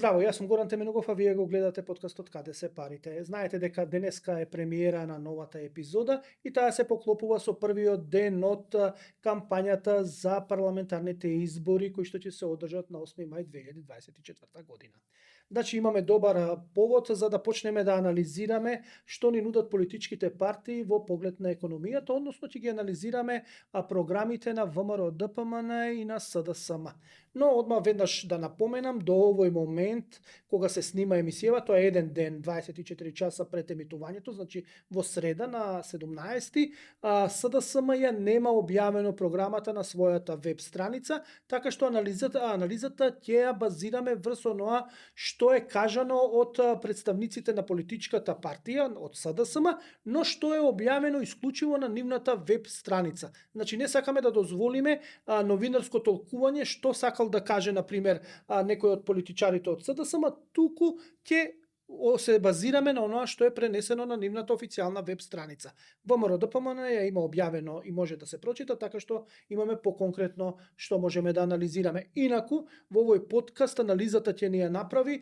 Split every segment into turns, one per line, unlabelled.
Здраво, јас сум Горан Теменогов, а вие го гледате подкастот Каде се парите. Знаете дека денеска е премиера на новата епизода и таа се поклопува со првиот ден од кампањата за парламентарните избори кои што ќе се одржат на 8 мај 2024 година. Значи имаме добар повод за да почнеме да анализираме што ни нудат политичките партии во поглед на економијата, односно ќе ги анализираме програмите на ВМРО ДПМН и на СДСМ. Но одма веднаш да напоменам, до овој момент, кога се снима емисијава, тоа е еден ден, 24 часа пред емитувањето, значи во среда на 17-ти, СДСМ ја нема објавено програмата на својата веб страница, така што анализата ќе ја базираме врз оноа што е кажано од представниците на политичката партија, од СДСМ, но што е објавено исклучиво на нивната веб страница. Значи не сакаме да дозволиме новинарско толкување што сакал да каже, например, некој од политичарите од СДСМ, туку ќе се базираме на оноа што е пренесено на нивната официјална веб страница. ВМРО ДПМН ја има објавено и може да се прочита, така што имаме поконкретно што можеме да анализираме. Инаку, во овој подкаст анализата ќе ни ја направи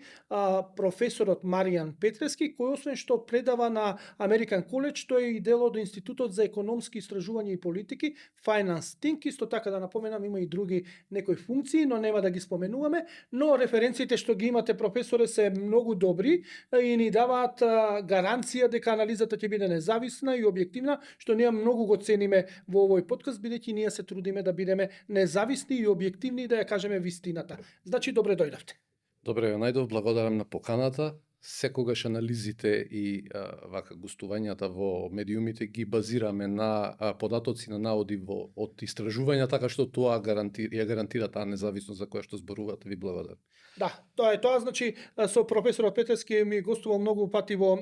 професорот Маријан Петрески, кој освен што предава на American College, тој е и дел од Институтот за економски истражувања и политики, Finance Think, исто така да напоменам, има и други некои функции, но нема да ги споменуваме, но референциите што ги имате, професоре, се многу добри и ни даваат гаранција дека анализата ќе биде независна и објективна, што ние многу го цениме во овој подкаст, бидејќи ние се трудиме да бидеме независни и објективни и да ја кажеме вистината. Значи, добре дојдовте.
Добре, најдов, благодарам на поканата. Секогаш анализите и вака гостувањата во медиумите ги базираме на податоци на наоди од истражувања, така што тоа ја гарантира таа независност за која што зборувате. Ви благодарам.
Да, тоа е тоа, значи со професорот Петрески ми гостувал многу пати во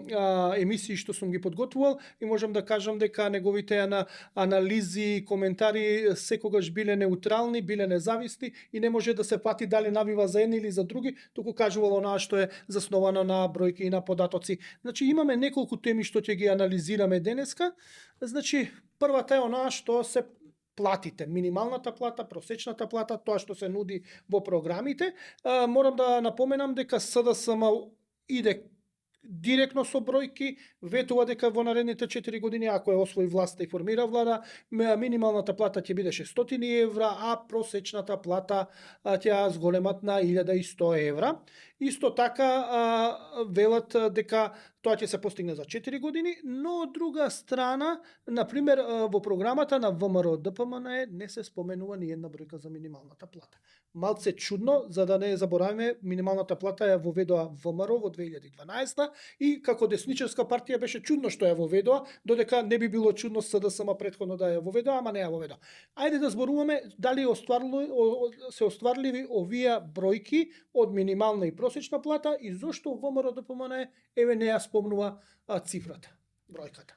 емисии што сум ги подготвувал и можам да кажам дека неговите анализи и коментари секогаш биле неутрални, биле независни и не може да се пати дали навива за едни или за други, туку кажувал онаа што е засновано на бројки и на податоци. Значи имаме неколку теми што ќе ги анализираме денеска. Значи првата е онаа што се платите, минималната плата, просечната плата, тоа што се нуди во програмите. Морам да напоменам дека СДСМ иде директно со бројки, ветува дека во наредните 4 години, ако ја освои власта и формира влада, минималната плата ќе биде 600 евра, а просечната плата ќе зголемат на 1100 евра. Исто така велат дека тоа ќе се постигне за 4 години, но од друга страна, например, во програмата на ВМРО ДПМН не се споменува ни една бројка за минималната плата. Малце чудно, за да не забораваме, минималната плата ја воведоа ВМРО во 2012 и како десничарска партија беше чудно што ја воведоа, додека не би било чудно СДСМ претходно да ја воведоа, ама не ја воведоа. Ајде да зборуваме дали се остварливи овие бројки од минимална и просечна плата и зошто ВМРО ДПМН еве не ја спомнува цифрата, бројката.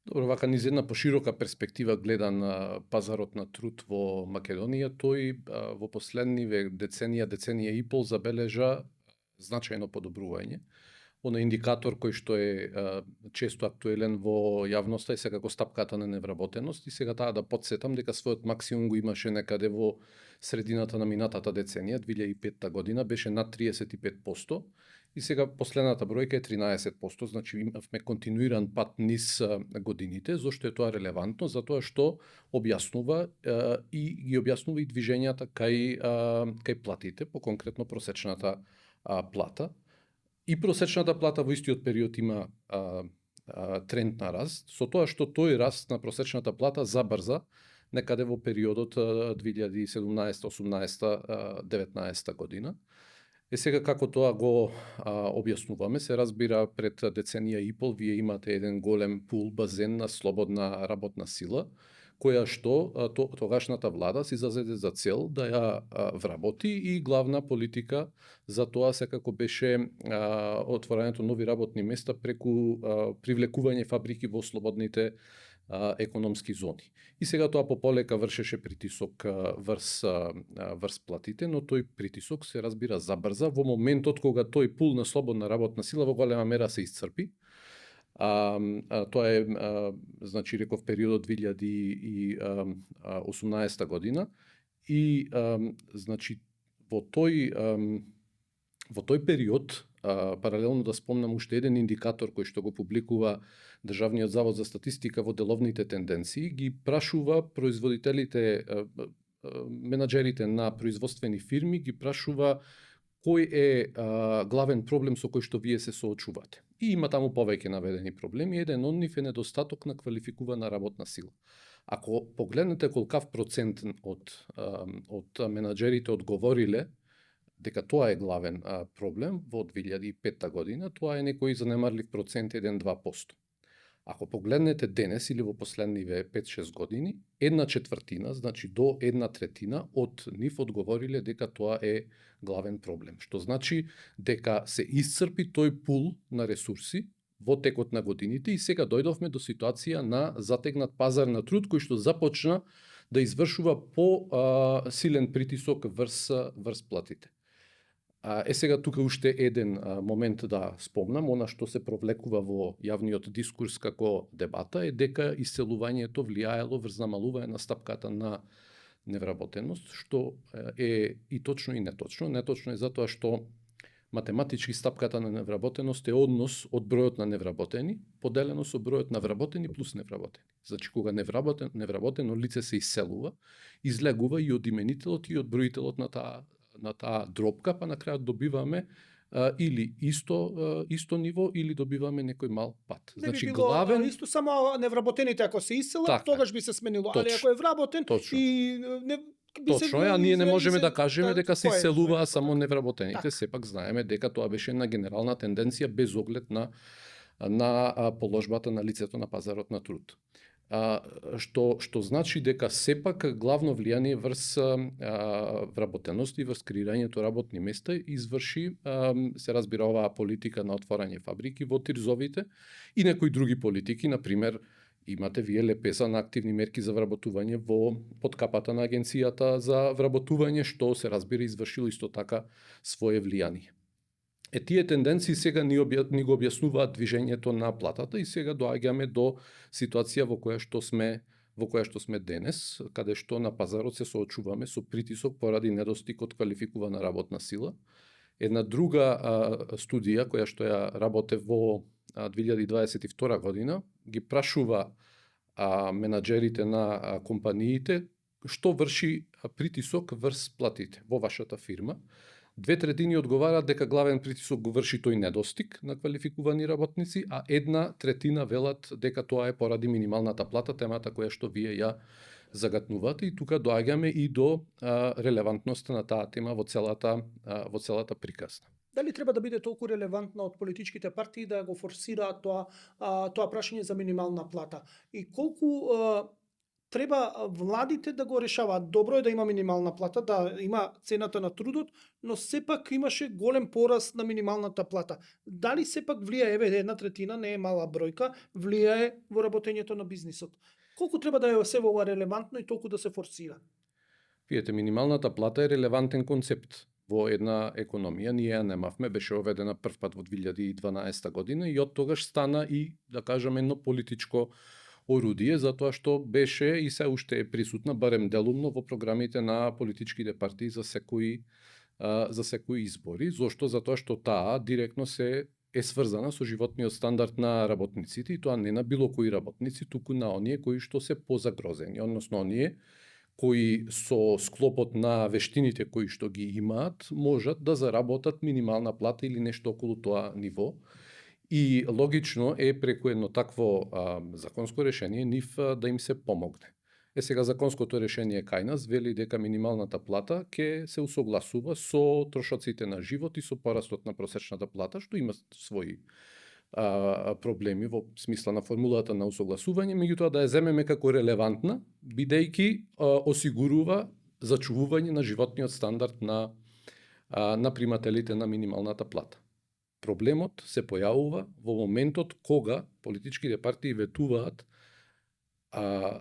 Добро, вака низ една поширока перспектива гледа на пазарот на труд во Македонија, тој во последниве деценија и пол забележа значајно подобрување. Оној индикатор кој што е често актуелен во јавноста е секако стапката на невработеност и сега таа да подсетам дека својот максимум го имаше некаде во средината на минатата деценија, 2005 година, беше над 35%. И сега последната бројка е 13%, значи имавме континуиран пат низ годините. Зошто е тоа релевантно? Затоа што објаснува и ги објаснува и движењата кај платите, по конкретно просечната плата. И просечната плата во истиот период има тренд на раст, со тоа што тој раст на просечната плата забрза некаде во периодот 2017, 18, 19 година. Сега како тоа го објаснуваме, се разбира пред деценија и пол вие имате еден голем пул, базен на слободна работна сила, која што тогашната влада си зазеде за цел да ја вработи и главна политика за тоа секако беше отворањето нови работни места преку привлекување фабрики во слободните економски зони. И сега тоа пополека вршеше притисок врз платите, но тој притисок се разбира забрза во моментот кога тој пул на слободна работна сила во голема мера се исцрпи. Тоа е, значи, реков периодот 2018 година и, значи, во тој Во тој период, паралелно да спомнам уште еден индикатор кој што го публикува Државниот завод за статистика во деловните тенденции, ги прашува производителите, менаџерите на производствени фирми, ги прашува кој е главен проблем со кој што вие се соочувате. И има таму повеќе наведени проблеми, еден од нив е недостаток на квалификувана работна сила. Ако погледнете колкав процент од менаџерите одговориле дека тоа е главен проблем во 2005 година, тоа е некој занемарлив процент 1-2%. Ако погледнете денес или во последниве 5-6 години, 1/4, значи до 1/3 од нив одговориле дека тоа е главен проблем. Што значи дека се исцрпи тој пул на ресурси во текот на годините и сега дојдовме до ситуација на затегнат пазар на труд кој што започна да извршува силен притисок врз платите. Сега тука уште еден момент да спомнам, она што се провлекува во јавниот дискурс како дебата е дека исцелувањето влијаело врз намалување на стапката на невработеност, што е и точно и неточно. Неточно е затоа што математички стапката на невработеност е однос од бројот на невработени поделено со бројот на вработени плюс невработени. Значи кога невработено лице се исцелува, излегува и од именителот и од броителот на таа дропка, па на крајот добиваме или исто ниво или добиваме некој мал пат.
Не
Значи
би било
главен
исто само невработените ако се исселат,
Така.
тогаш би се сменило, али
Точно.
ако е вработен
Точно.
и не би се
Точно е, а ние не можеме
се-
да кажеме дека се
тоа е
исцелуваа
своето,
само
така.
невработените,
Така.
сепак знаеме дека тоа беше една генерална тенденција без оглед на положбата на лицето на пазарот на труд. Што значи дека сепак главно влијание врз вработеност и врз креирањето работни места изврши, се разбира, оваа политика на отворање фабрики во тирзовите и некои други политики, например, имате вие лепеса на активни мерки за вработување во подкапата на Агенцијата за вработување, што се разбира извршило исто така свое влијание. Тие тенденции сега ни го објаснуваат движењето на платата и сега доаѓаме до ситуација во која што сме денес, каде што на пазарот се соочуваме со притисок поради недостиг од квалификувана работна сила. Една друга студија која што ја работе во 2022 година ги прашува менаџерите на компаниите што врши притисок врз платите во вашата фирма. 2/3 одговараат дека главен притисок го врши тој недостиг на квалификувани работници, а 1/3 велат дека тоа е поради минималната плата, темата која што вие ја загатнувате, и тука доаѓаме и до релевантноста на таа тема во целата приказна.
Дали треба да биде толку релевантна од политичките партии да го форсираат тоа прашање за минимална плата? И колку треба владите да го решаваат? Добро е да има минимална плата, да има цената на трудот, но сепак имаше голем пораст на минималната плата. Дали сепак влијае, еве 1/3 не е мала бројка, влијае во работењето на бизнисот? Колку треба да е се ова релевантно и толку да се форсира?
Видете, минималната плата е релевантен концепт во една економија. Ние ја немавме, беше оведена првпат во 2012 година и од тогаш стана и, да кажеме, едно политичко орудие, затоа што беше и се уште е присутна, барем делумно, во програмите на политичките партии за секои избори. Зошто? Затоа што таа директно е сврзана со животниот стандард на работниците, и тоа не на било кои работници, туку на оние кои што се позагрозени, односно оние кои со склопот на вештините кои што ги имаат, можат да заработат минимална плата или нешто околу тоа ниво. И логично е преку едно такво законско решение нив да им се помогне. Сега законското решение кај нас вели дека минималната плата ќе се усогласува со трошоците на живот и со порастот на просечната плата, што има своји проблеми во смисла на формулата на усогласување, меѓутоа да ја земеме како релевантна, бидејќи осигурува зачувување на животниот стандард на примателите на минималната плата. Проблемот се појавува во моментот кога политичките партии ветуваат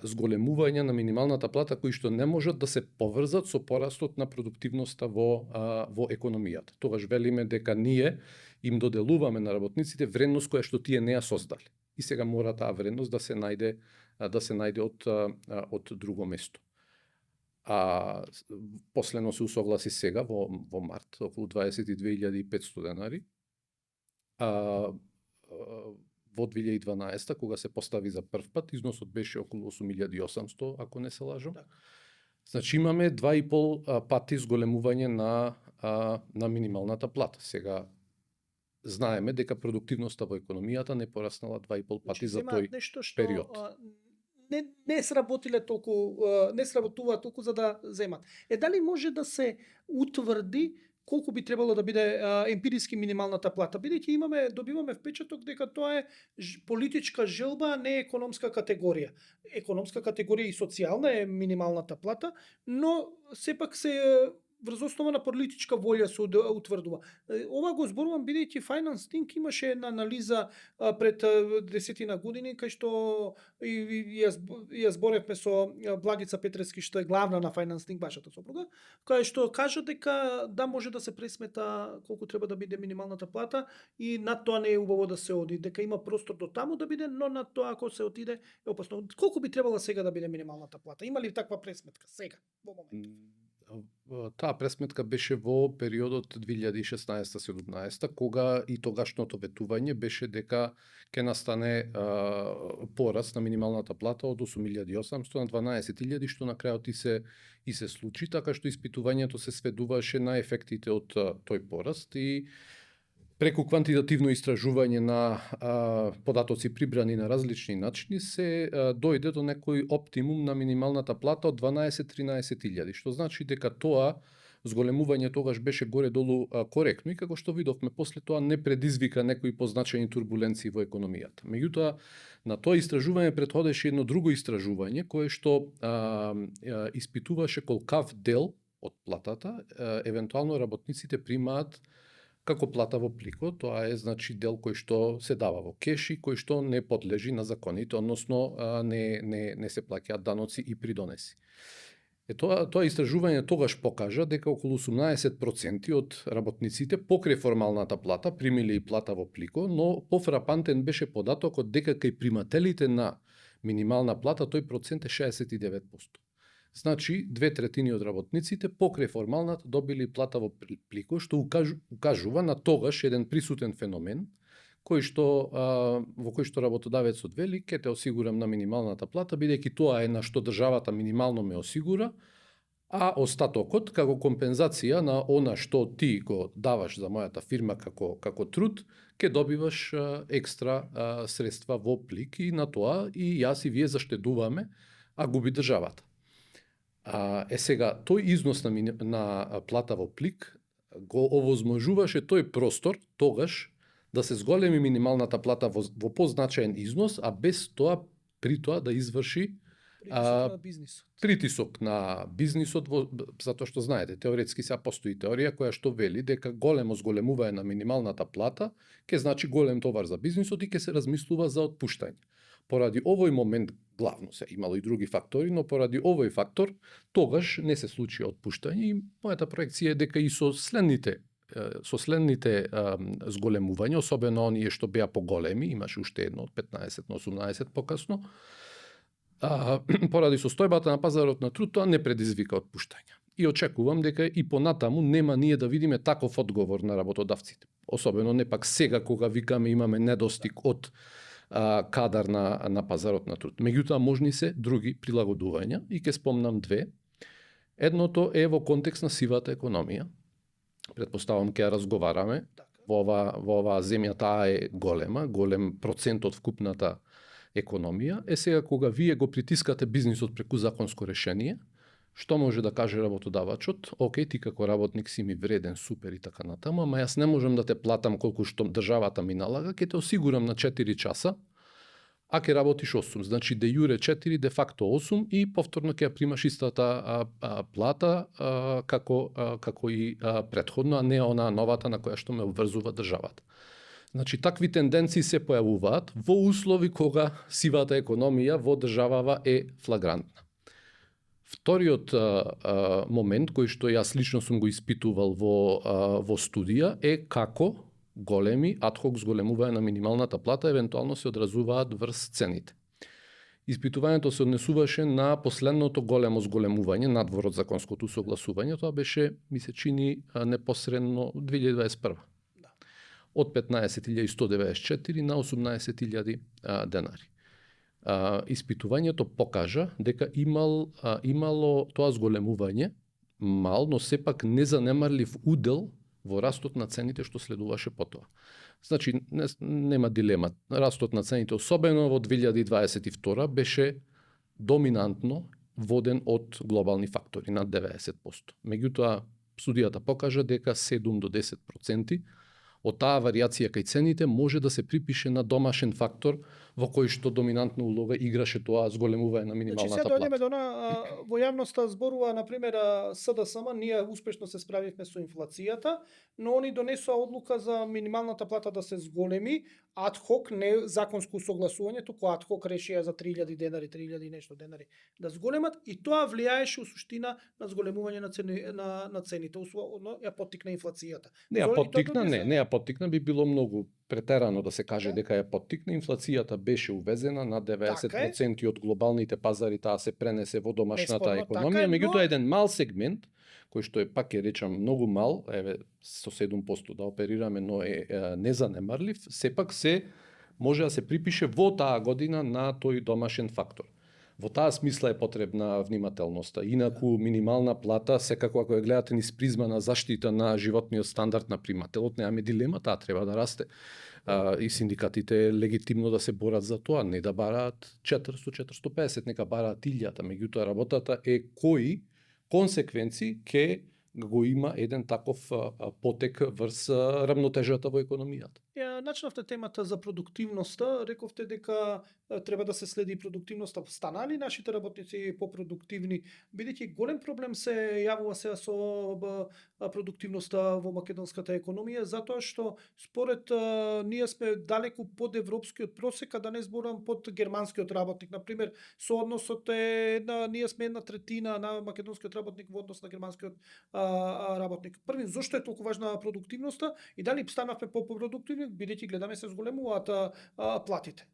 зголемување на минималната плата кои што не можат да се поврзат со порастот на продуктивноста во економијата. Тогаш велиме дека ние им доделуваме на работниците вредност која што тие не ја создали. И сега мора таа вредност да се најде од друго место. последно се усогласи сега во март, околу 22.500 денари. Во 2012 кога се постави за прв пат, износот беше околу 8.800, ако не се лажам.
Така.
Значи имаме 2,5 пати зголемување на минималната плата. Сега знаеме дека продуктивноста во економијата не пораснала 2,5 пати за тој
нешто што
период.
не сработиле толку, не сработува толку за да земат. Дали може да се утврди колку би требало да биде емпириски минималната плата, бидејќи добиваме впечаток дека тоа е политичка желба, не е економска категорија. Економска категорија и социјална е минималната плата, но сепак се врз основа на политичка волја се утврдува. Ова го зборувам бидејќи Finance Think имаше една анализа пред 10 години кај што ја зборевме со Благица Петрески, што е главна на Finance Think, вашата сопруга, кај што кажа дека да може да се пресмета колку треба да биде минималната плата и над тоа не е убаво да се оди, дека има простор до таму да биде, но над тоа ако се отиде е опасно. Колку би требало сега да биде минималната плата? Има ли таква пресметка сега во моментот?
Таа пресметка беше во периодот 2016-17, кога и тогашното ветување беше дека ќе настане пораст на минималната плата од 8.800 на 12.000, што на крајот и се случи, така што испитувањето се сведуваше на ефектите од тој пораст и преку квантитативно истражување на податоци прибрани на различни начини се дојде до некој оптимум на минималната плата од 12-13.000, што значи дека тоа зголемување тогаш беше горе-долу коректно и како што видовме после тоа не предизвика некои позначајни турбуленции во економијата. Меѓутоа, на тоа истражување претходеше едно друго истражување кое што испитуваше колкав дел од платата евентуално работниците примаат како плата во плико. Тоа е значи дел кој што се дава во кеш и кој што не подлежи на законите, односно не се плаќаат даноци и придонеси. Тоа истражување тогаш покажа дека околу 18% од работниците покрај формалната плата примиле и плата во плико, но пофрапантен беше податокот дека кај примателите на минимална плата тој процент е 69%. Значи, 2/3 од работниците покрај формалната добили плата во плико, што укажува на тогаш еден присутен феномен, во кој што работодавецот вели, ќе те осигурам на минималната плата, бидејќи тоа е на што државата минимално ме осигура, а остатокот како компензација на она што ти го даваш за мојата фирма како труд, ќе добиваш екстра средства во плик и на тоа и јас и вие заштедуваме, а губи државата. Сега, тој износ на плата во плик го овозможуваше тој простор тогаш да се зголеми минималната плата во позначаен износ, а без тоа при тоа да изврши притисок на бизнисот, затоа што знаете, теоретски сега постои теорија која што вели дека големо зголемување на минималната плата ќе значи голем товар за бизнисот и ќе се размислува за отпуштање. Поради овој момент, главно се имало и други фактори, но поради овој фактор тогаш не се случи отпуштање и мојата проекција е дека и со следните зголемувања, особено оние што беа поголеми, имаше уште едно од 15 на 18 покасно, поради состојбата на пазарот на труд, тоа не предизвика отпуштања. И очекувам дека и понатаму нема ние да видиме таков одговор на работодавците. Особено не пак сега кога викаме имаме недостиг од кадар на пазарот на труд. Меѓутоа можни се други прилагодувања и ќе спомнам две. Едното е во контекст на сивата економија. Предпоставам ќе ја разговараме. Во оваа земја таа е голем процент од вкупната економија. Сега кога вие го притискате бизнисот преку законско решение, што може да каже работодавачот? Океј, ти како работник си ми вреден, супер и така натаму, ама јас не можам да те платам колку што државата ми налага, ќе те осигурам на 4 часа, а ќе работиш 8. Значи де јуре 4, де факто 8 и повторно ќе ја примаш истата плата како и претходно, а не она новата на која што ме обврзува државата. Значи, такви тенденции се појавуваат во услови кога сивата економија во државава е флагрантна. Вториот момент кој што јас лично сум го испитувал во студија е како големи адхок зголемување на минималната плата евентуално се одразуваат врз цените. Испитувањето се однесуваше на последното големо зголемување надвор од законското согласување. Тоа беше, ми се чини, непосредно 2021.
Да.
Од 15.194 на 18.000 денари. Испитувањето покажа дека имало тоа зголемување мал, но сепак незанемарлив удел во растот на цените што следуваше потоа. Значи, нема дилема. Растот на цените, особено во 2022, беше доминантно воден од глобални фактори, над 90%. Меѓутоа, студијата покажа дека 7 до 10% од таа варијација кај цените може да се припише на домашен фактор во кој што доминантна улога играше тоа зголемување на
Значи,
минималната
сега дојдеме
плата.
до во јавноста зборува, например, СДСМ, ние успешно се справивме со инфлацијата, но они донесоа одлука за минималната плата да се зголеми, адхок, не законско согласување, туку адхок решија за 3000 денари, 3000 и нешто денари да зголемат, и тоа влијаеше у суштина на зголемување на цените, условно ја поттикна инфлацијата.
Не ја
Золи тоа
поттикна,
донесе?
не ја поттикна, би било многу претерано да се каже
Да.
дека ја поттикна. Инфлацијата беше увезена на 90% од глобалните пазари, таа се пренесе во домашната
Бесспорно, така
економија,
е, но-
меѓутоа еден мал сегмент, кој што е, пак ќе речам, многу мал, еве со 7% да оперираме, но е незанемарлив, сепак се може да се припише во таа година на тој домашен фактор. Во таа смисла е потребна внимателноста. Инаку минимална плата, секако ако ја гледате низ призма на заштита на животниот стандард на примателот, немаме дилема, таа треба да расте. И синдикатите легитимно да се борат за тоа, не да бараат 400-450, нека бараат 1000, меѓутоа работата е кои консеквенци ќе го има еден таков потек врз рамнотежата во економијата.
Ја начнавте темата за продуктивноста, рековте дека треба да се следи продуктивноста. Станали нашите работници попродуктивни, бидејќи голем проблем се јавува сега со продуктивноста во македонската економија, затоа што според ние сме далеку под европскиот просек, а да не зборам под германскиот работник. Например, соодносот е ние сме 1/3 на македонскиот работник во однос на германскиот работник. Први, зошто е толку важна продуктивноста и дали станавме попродуктивни, бидејќи гледаме се зголемуваат платите?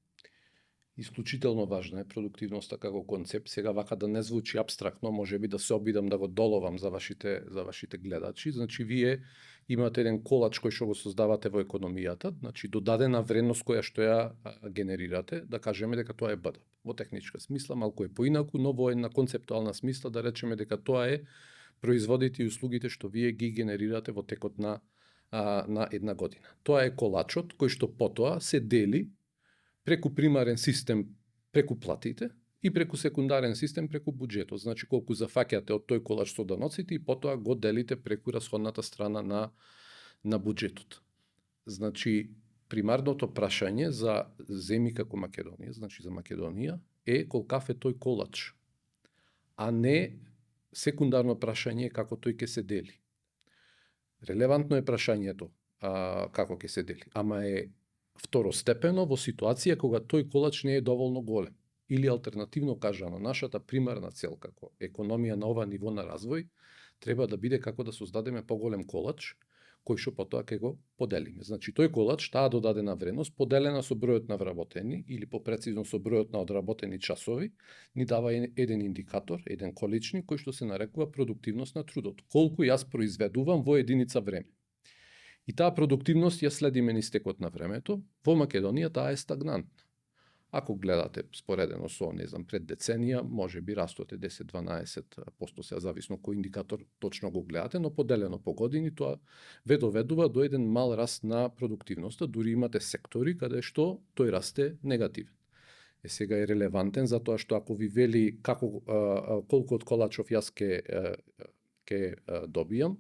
Исклучително важна е продуктивноста како концепт. Сега вака да не звучи абстрактно, можеби да се обидам да го доловам за вашите гледачи. Значи, вие имате еден колач кој што го создавате во економијата, значи додадена вредност која што ја генерирате, да кажеме дека тоа е БДП. Во техничка смисла малку е поинаку, но во една концептуална смисла да речеме дека тоа е производите и услугите што вие ги генерирате во текот на една година. Тоа е колачот кој што потоа се дели преку примарен систем преку платите и преку секундарен систем преку буџетот. Значи колку зафаќате од тој колач со даноците и потоа го делите преку расходната страна на буџетот. Значи примарното прашање за земји како Македонија, значи за Македонија, е колкав е тој колач, а не секундарно прашање како тој ќе се дели. Релевантно е прашањето како ќе се дели, ама е второстепено во ситуација кога тој колач не е доволно голем. Или алтернативно кажано, нашата примарна цел како економија на ова ниво на развој треба да биде како да создадеме поголем колач, кој што потоа ќе го поделиме. Значи тој колач, таа додадена вредност, поделена со бројот на вработени или попрецизно со бројот на одработени часови, ни дава еден индикатор, еден количник кој што се нарекува продуктивност на трудот. Колку јас произведувам во единица време. И таа продуктивност ја следиме низ текот на времето. Во Македонија таа е стагнантна. Ако гледате споредено со, не знам, пред деценија, може би растот е 10-12%, сега зависно кој индикатор точно го гледате, но поделено по години тоа ведува до еден мал раст на продуктивноста, дури имате сектори каде што тој раст е негативен. Сега е релевантен затоа што ако ви вели колку од колачов јас ќе добијам,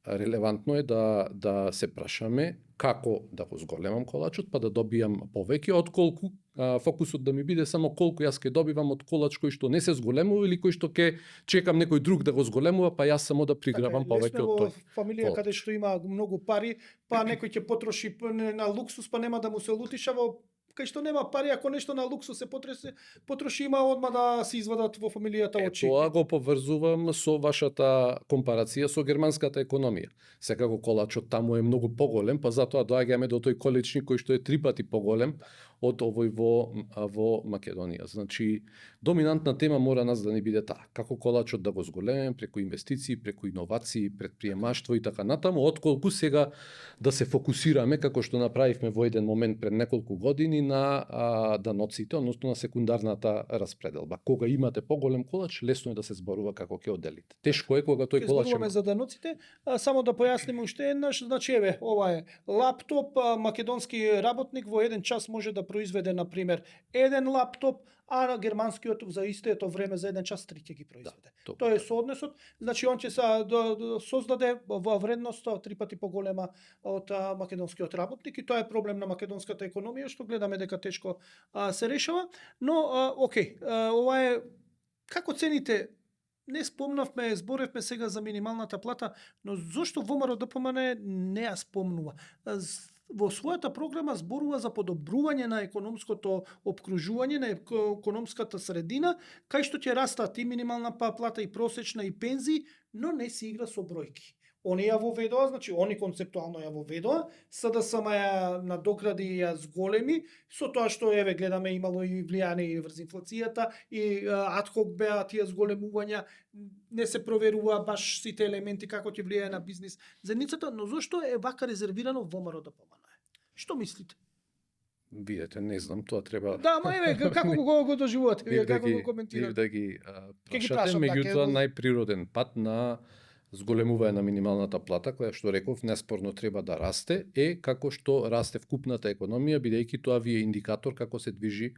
релевантно е да се прашаме како да го зголемам колачот, па да добијам повеќе, отколку фокусот да ми биде само колку јас ќе добивам од колач кој што не се зголемува или кој што ќе чекам некој друг да го зголемува, па јас само да приграбам повеќе од тој.
Во фамилија каде што има многу пари, па некој ќе потроши на луксус, па нема да му се лутиша, во кај што нема пари, ако нешто на луксус се потроши, има одма да се извадат во фамилијата очи.
Тоа го поврзувам со вашата компарација со германската економија. Секако колачот таму е многу поголем, па затоа доаѓаме до тој количник кој што е 3 пати поголем од овој во Македонија. Значи, доминантна тема мора нас да не биде таа. Како колачот да го зголемиме преку инвестиции, преку иновации, предприемаштво и така натаму, отколку сега да се фокусираме, како што направивме во еден момент пред неколку години, на даноците, односно на секундарната распределба. Кога имате поголем колач, лесно е да се зборува како ќе одделите. Тешко е кога тој
Ќе
колач
зборуваме за даноците, само да појасниме уште еднаш, значи еве, ова е лаптоп, македонски работник во еден час може да произведе на пример еден лаптоп, а на германскиот за истото време за еден час 3 ќе ги произведе.
Да,
Тоа е сооднесот, значи он ќе создаде во вредност 3 пати поголема од македонскиот работник и тоа е проблем на македонската економија што гледаме дека тешко се решава, но окей, ова е како цените. Не спомнавме, зборевме сега за минималната плата, но зошто ВМРО ДПМН не ја спомнува? Во својата програма зборува за подобрување на економското обкружување, на економската средина, кај што ќе растат и минимална плата, и просечна, и пензии, но не се игра со бројки. Они ја воведоа, значи они концептуално ја воведоа, СДСМ ја надогради и ја зголеми, со тоа што еве гледаме имало и влијание врз инфлацијата и адхок беа тие зголемувања, не се проверува баш сите елементи како ќе влијае на бизнис заедницата, но зошто е вака резервирано ВМРО ДПМН? Што мислите?
Видете, не знам, тоа треба.
Да, ма еве како го доживувате, вие како го коментирате?
Да ги
Ќе ги
прашате,
прашам, да,
меѓутоа
ќе го-
најприроден пат на зголемување на минималната плата, која што реков неспорно треба да расте, е како што расте вкупната економија, бидејќи тоа ви е индикатор како се движи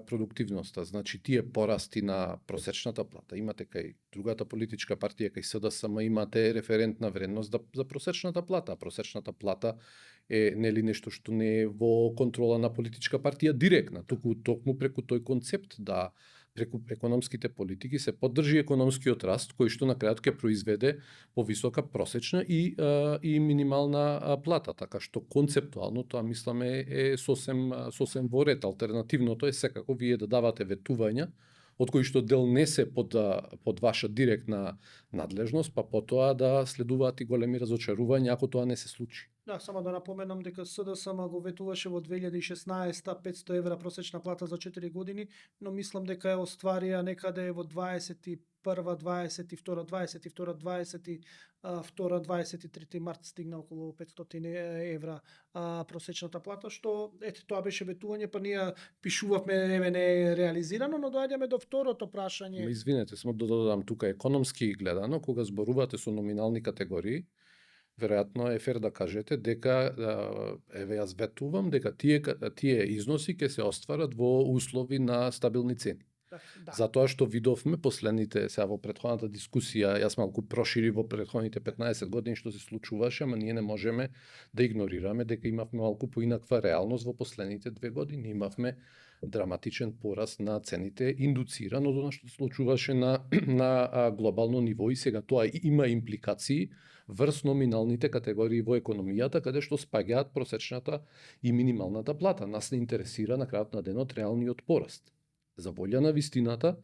продуктивноста. Значи тие порасти на просечната плата, имате кај другата политичка партија, кај СДСМ, имате референтна вредност за просечната плата. Просечната плата е нели нешто што не е во контрола на политичка партија директна, туку токму преку тој концепт да преку економските политики се поддржи економскиот раст, кој што на крајот ќе произведе повисока просечна и минимална плата, така што концептуално тоа мисламе е сосем во ред. Алтернативното е секако вие да давате ветувања од кои што дел не се под ваша директна надлежност, па потоа да следуваат и големи разочарувања ако тоа не се случи.
Да, само да напоменам дека СДСМ го ветуваше во 2016 500 евра просечна плата за 4 години, но мислам дека ја остварија некаде во 21, 22, 23 март стигна околу 500 евра просечната плата, што ете тоа беше ветување, па ние пишувавме еве не е реализирано, но доаѓаме до второто прашање.
Извинете, само да додадам тука економски гледано, кога зборувате со номинални категории, веројатно е фер да кажете дека еве јас ветувам дека тие износи ќе се остварат во услови на стабилни цени.
Да.
Затоа што видовме последните, сега во претходната дискусија, јас малку прошири во претходните 15 години што се случуваше, ама ние не можеме да игнорираме дека имавме малку поинаква реалност во последните 2 години. Имавме драматичен пораст на цените, индуциран од она што се случуваше на глобално ниво и сега тоа има импликации врз номиналните категории во економијата, каде што спаѓаат просечната и минималната плата. Нас не интересира на крајот на денот реалниот пораст. За волја на вистината,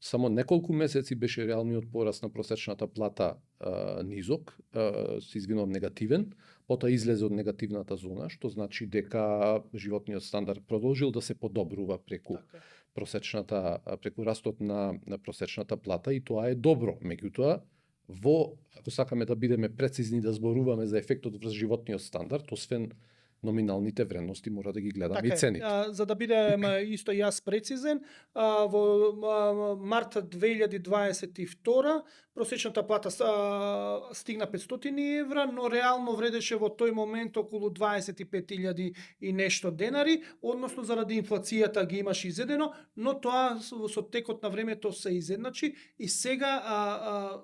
само неколку месеци беше реалниот пораст на просечната плата низок, се извинувам, негативен, потоа излезе од негативната зона, што значи дека животниот стандард продолжил да се подобрува преку преку растот на просечната плата и тоа е добро. Меѓутоа, ако сакаме да бидеме прецизни да зборуваме за ефектот врз животниот стандард, освен номиналните вредности мора да ги гледаме и цените.
За да бидем исто јас прецизен, во март 2022 просечната плата стигна 500 евра, но реално вредеше во тој момент околу 25.000 и нешто денари, односно заради инфлацијата ги имаше изедено, но тоа со текот на времето се изедначи и сега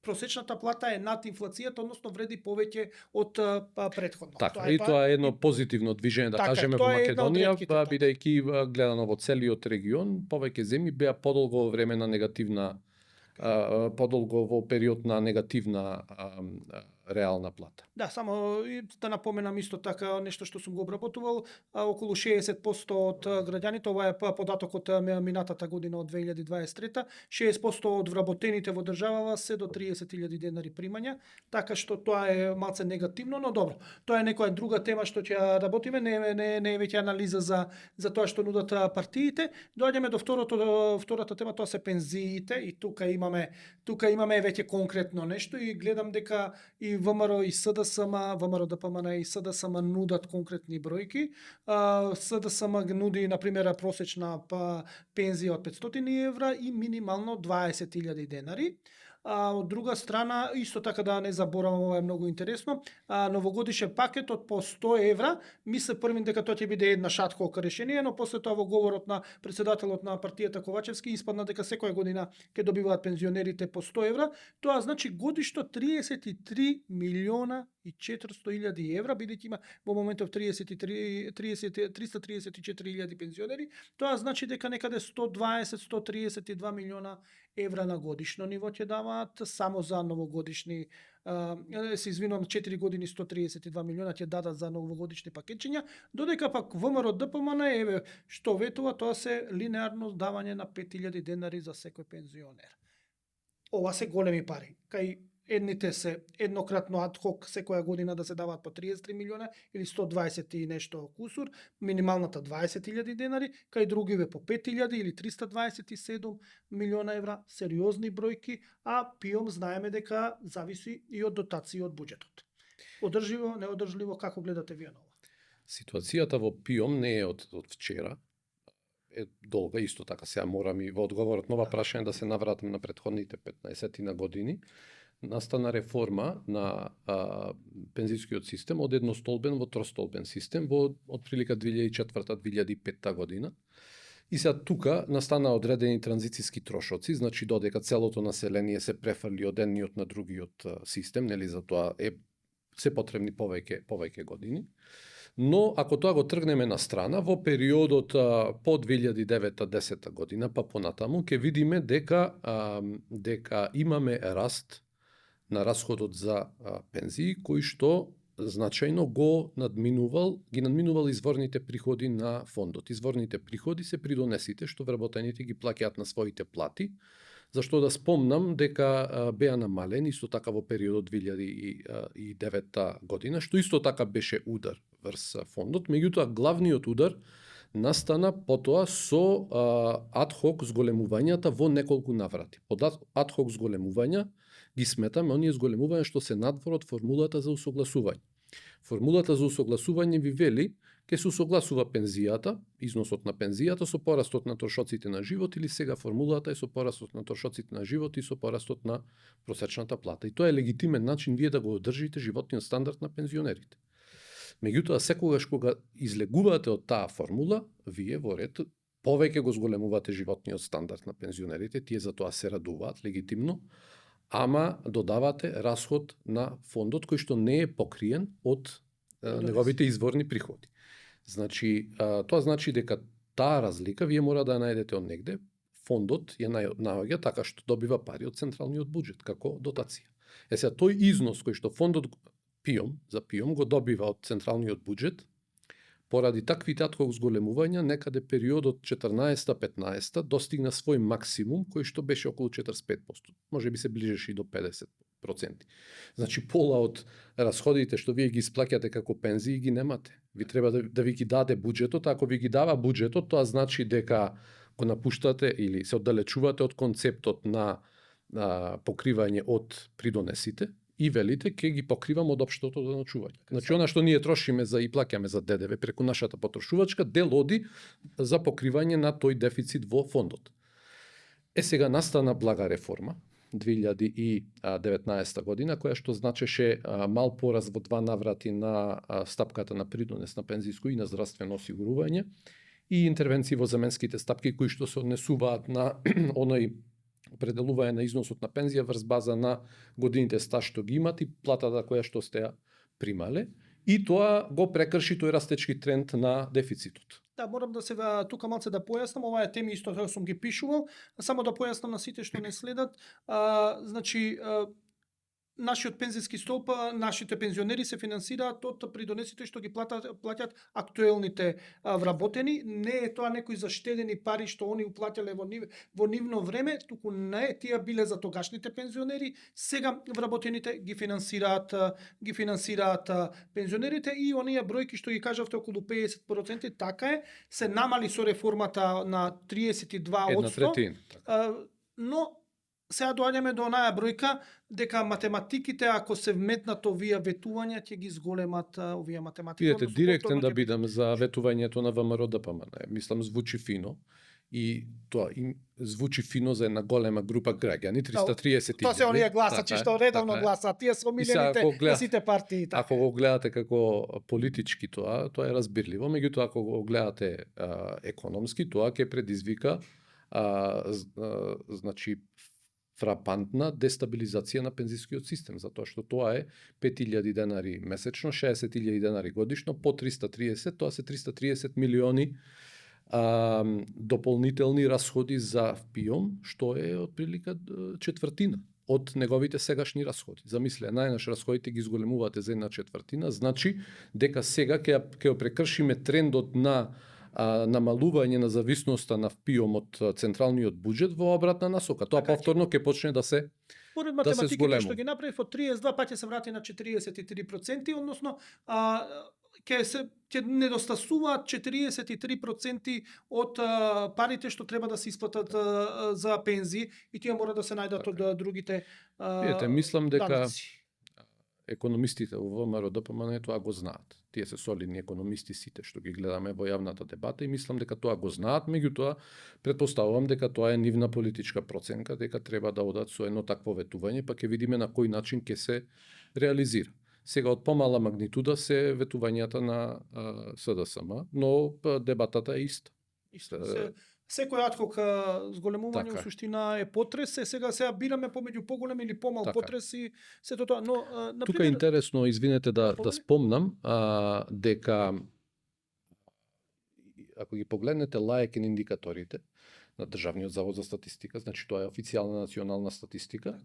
просечната плата е над инфлацијата, односно вреди повеќе од претходно.
Така, и тоа е едно позитивно движење, да кажеме, во Македонија, бидејќи гледано во целиот регион, повеќе земји беа подолго во време на негативна, подолго во период на негативна реална плата.
Да, само и да напоменам исто така нешто што сум го обработувал, околу 60% од граѓаните, ова е податок од минатата година од 2023, 60% од вработените во државава се до 30.000 денари примања, така што тоа е малце негативно, но добро. Тоа е некоја друга тема што ќе ја работиме, не е веќе анализа за тоа што нудат партиите. Доаѓаме до втората тема, тоа се пензиите и тука имаме веќе конкретно нешто и гледам дека и ВМРО и СДСМ, ВМРО ДПМН и СДСМ нудат конкретни бројки. СДСМ нуди, например, просечна пензија од 500 евра и минимално 20.000 денари. Од друга страна, исто така да не заборавам, ова е многу интересно, новогодишен пакет од по 100 евра, мисле првин дека тоа ќе биде една шатко решение, но после тоа во говорот на председателот на партијата Ковачевски испадна дека секоја година ќе добиваат пензионерите по 100 евра, тоа значи годишно 33 милиона и 400.000 евра, бидејќи има во моментов 334.000 пензионери, тоа значи дека некаде 120-132 милиона евра на годишно ниво ќе даваат само за новогодишни, се извинувам, 4 години 132 милиона ќе дадат за новогодишни пакетчиња, додека пак ВМРО ДПМН еве што ветува, тоа се линеарно давање на 5.000 денари за секој пензионер. Ова се големи пари. Кај едните се еднократно адхок секоја година да се даваат по 33 милиона или 120 и нешто кусур, минималната 20.000 денари, кај другиве по 5.000 или 327 милиона евра, сериозни бројки, а ПИОМ знаеме дека зависи и од дотации од буџетот. Одржливо, неодржливо, како гледате вие на ова?
Ситуацијата во ПИОМ не е од вчера, е долга, исто така сега морам и во одговорот на ова прашање да се навратам на претходните 15 на години. Настана реформа на пензискиот систем од едностолбен во тростолбен систем во отприлика 2004-2005 година. И сега тука настана одредени транзициски трошоци, значи додека целото население се префрли од едниот на другиот систем, нели за тоа се потребни повеќе години. Но ако тоа го тргнеме на страна, во периодот по 2009-10 година, па понатаму, ќе видиме дека имаме раст на расходот за пензии, кој што значајно ги надминувал изворните приходи на фондот. Изворните приходи се придонесите што вработените ги плаќаат на своите плати, зашто да спомнам дека беа намалени исто така во периодот 2009 година, што исто така беше удар врз фондот, меѓутоа главниот удар настана потоа со адхок зголемувањата во неколку наврати. Под адхок зголемувања ги сметаме оние зголемувања што се надвор од формулата за усогласување. Формулата за усогласување ви вели ќе се усогласува пензијата, износот на пензијата со порастот на трошоците на живот, или сега формулата е со порастот на трошоците на живот и со порастот на просечната плата. И тоа е легитимен начин вие да го одржите животниот стандард на пензионерите. Меѓутоа, секогаш кога излегувате од таа формула, вие во ред повеќе го зголемувате животниот стандард на пензионерите, тие за тоа се радуваат легитимно, ама додавате расход на фондот кој што не е покриен од неговите изворни приходи. Значи, тоа значи дека таа разлика вие мора да ја најдете од негде. Фондот ја наоѓа така што добива пари од централниот буџет како дотација. Сега тој износ кој што фондот за ПИОМ го добива од централниот буџет, поради таквите адхок зголемувања, некаде периодот 14-15 достигна свој максимум, кој што беше околу 45%. Може би се ближеше и до 50%. Значи, пола од расходите што вие ги исплаќате како пензии ги немате. Ви треба да ви ги даде буџетот, ако ви ги дава буџетот, тоа значи дека го напуштате или се оддалечувате од концептот на покривање од придонесите, и велите ќе ги покривам од општото доначување. Значи, она што ние трошиме и плаќаме за ДДВ преку нашата потрошувачка, дел оди за покривање на тој дефицит во фондот. Сега настана блага реформа 2019 година, која што значеше мал пораз во 2 наврати на стапката на придонес на пензиско и на здравствено осигурување и интервенции во заменските стапки кои што се однесуваат на оној определување на износот на пензија врз база на годините стаж што ги имат и платата која што сте ја примале, и тоа го прекрши тој растечки тренд на дефицитот.
Да, морам да се тука малце да појаснам, ова е теми исто како сум ги пишувал, само да појаснам на сите што не следат. Значи, нашиот пензиски столб, нашите пензионери се финансираат од придонесите што ги плаќаат актуелните вработени. Не е тоа некои заштедени пари што они уплаќале во нивно време, туку не, тие биле за тогашните пензионери, сега вработените ги финансираат пензионерите и оние бројки што ги кажавте околу 50%, така е, се намали со реформата на 32%.
Една третина. Така.
Но сега доаѓаме до онаја бројка дека математиките, ако се вметнат овие ветувања, ќе ги зголемат овие математики.
Видете, директен да бидам за ветувањето на ВМРО ДПМН. Мислам, звучи фино. И тоа им звучи фино за една голема група граѓани, 330
Тоа се оние гласачи што редовно гласаат, тие се омилените на сите партии. Така.
Ако го гледате како политички тоа е разбирливо, меѓутоа ако го гледате економски, тоа ќе предизвика значи фрапантна дестабилизација на пензискиот систем, затоа што тоа е 5.000 денари месечно, 60.000 денари годишно, по 330, тоа се 330 милиони дополнителни расходи за ВПИОМ, што е отприлика четвртина од неговите сегашни расходи. Замисле, најнаш расходите ги зголемувате за една четвртина, значи дека сега ќе прекршиме трендот на намалување на зависноста на ВПИОМ од централниот буџет во обратна насока. Тоа повторно ќе почне да се
според математиките што ги направи од 32 па ќе се врати на 43%, односно ќе недостасуваат 43% од парите што треба да се исплатат за пензии и тие мора да се најдат од другите
Видете, мислам дека
данъци.
економистите во ВМРО ДПМН тоа го знаат. Тие се солидни економисти сите што ги гледаме во јавната дебата и мислам дека тоа го знаат, меѓутоа претпоставувам дека тоа е нивна политичка проценка, дека треба да одат со едно такво ветување, па ќе видиме на кој начин ќе се реализира. Сега од помала магнитуда се ветувањата на СДСМ, но дебатата е иста.
Секој адхок зголемување
Така.
во суштина е потрес, сега бираме помеѓу поголем или помал
Така.
потрес и сето тоа, но на
Тука е интересно, извинете да
Помали?
спомнам, дека ако ги погледнете лајкен индикаторите на Државниот завод за статистика, значи тоа е официјална национална статистика,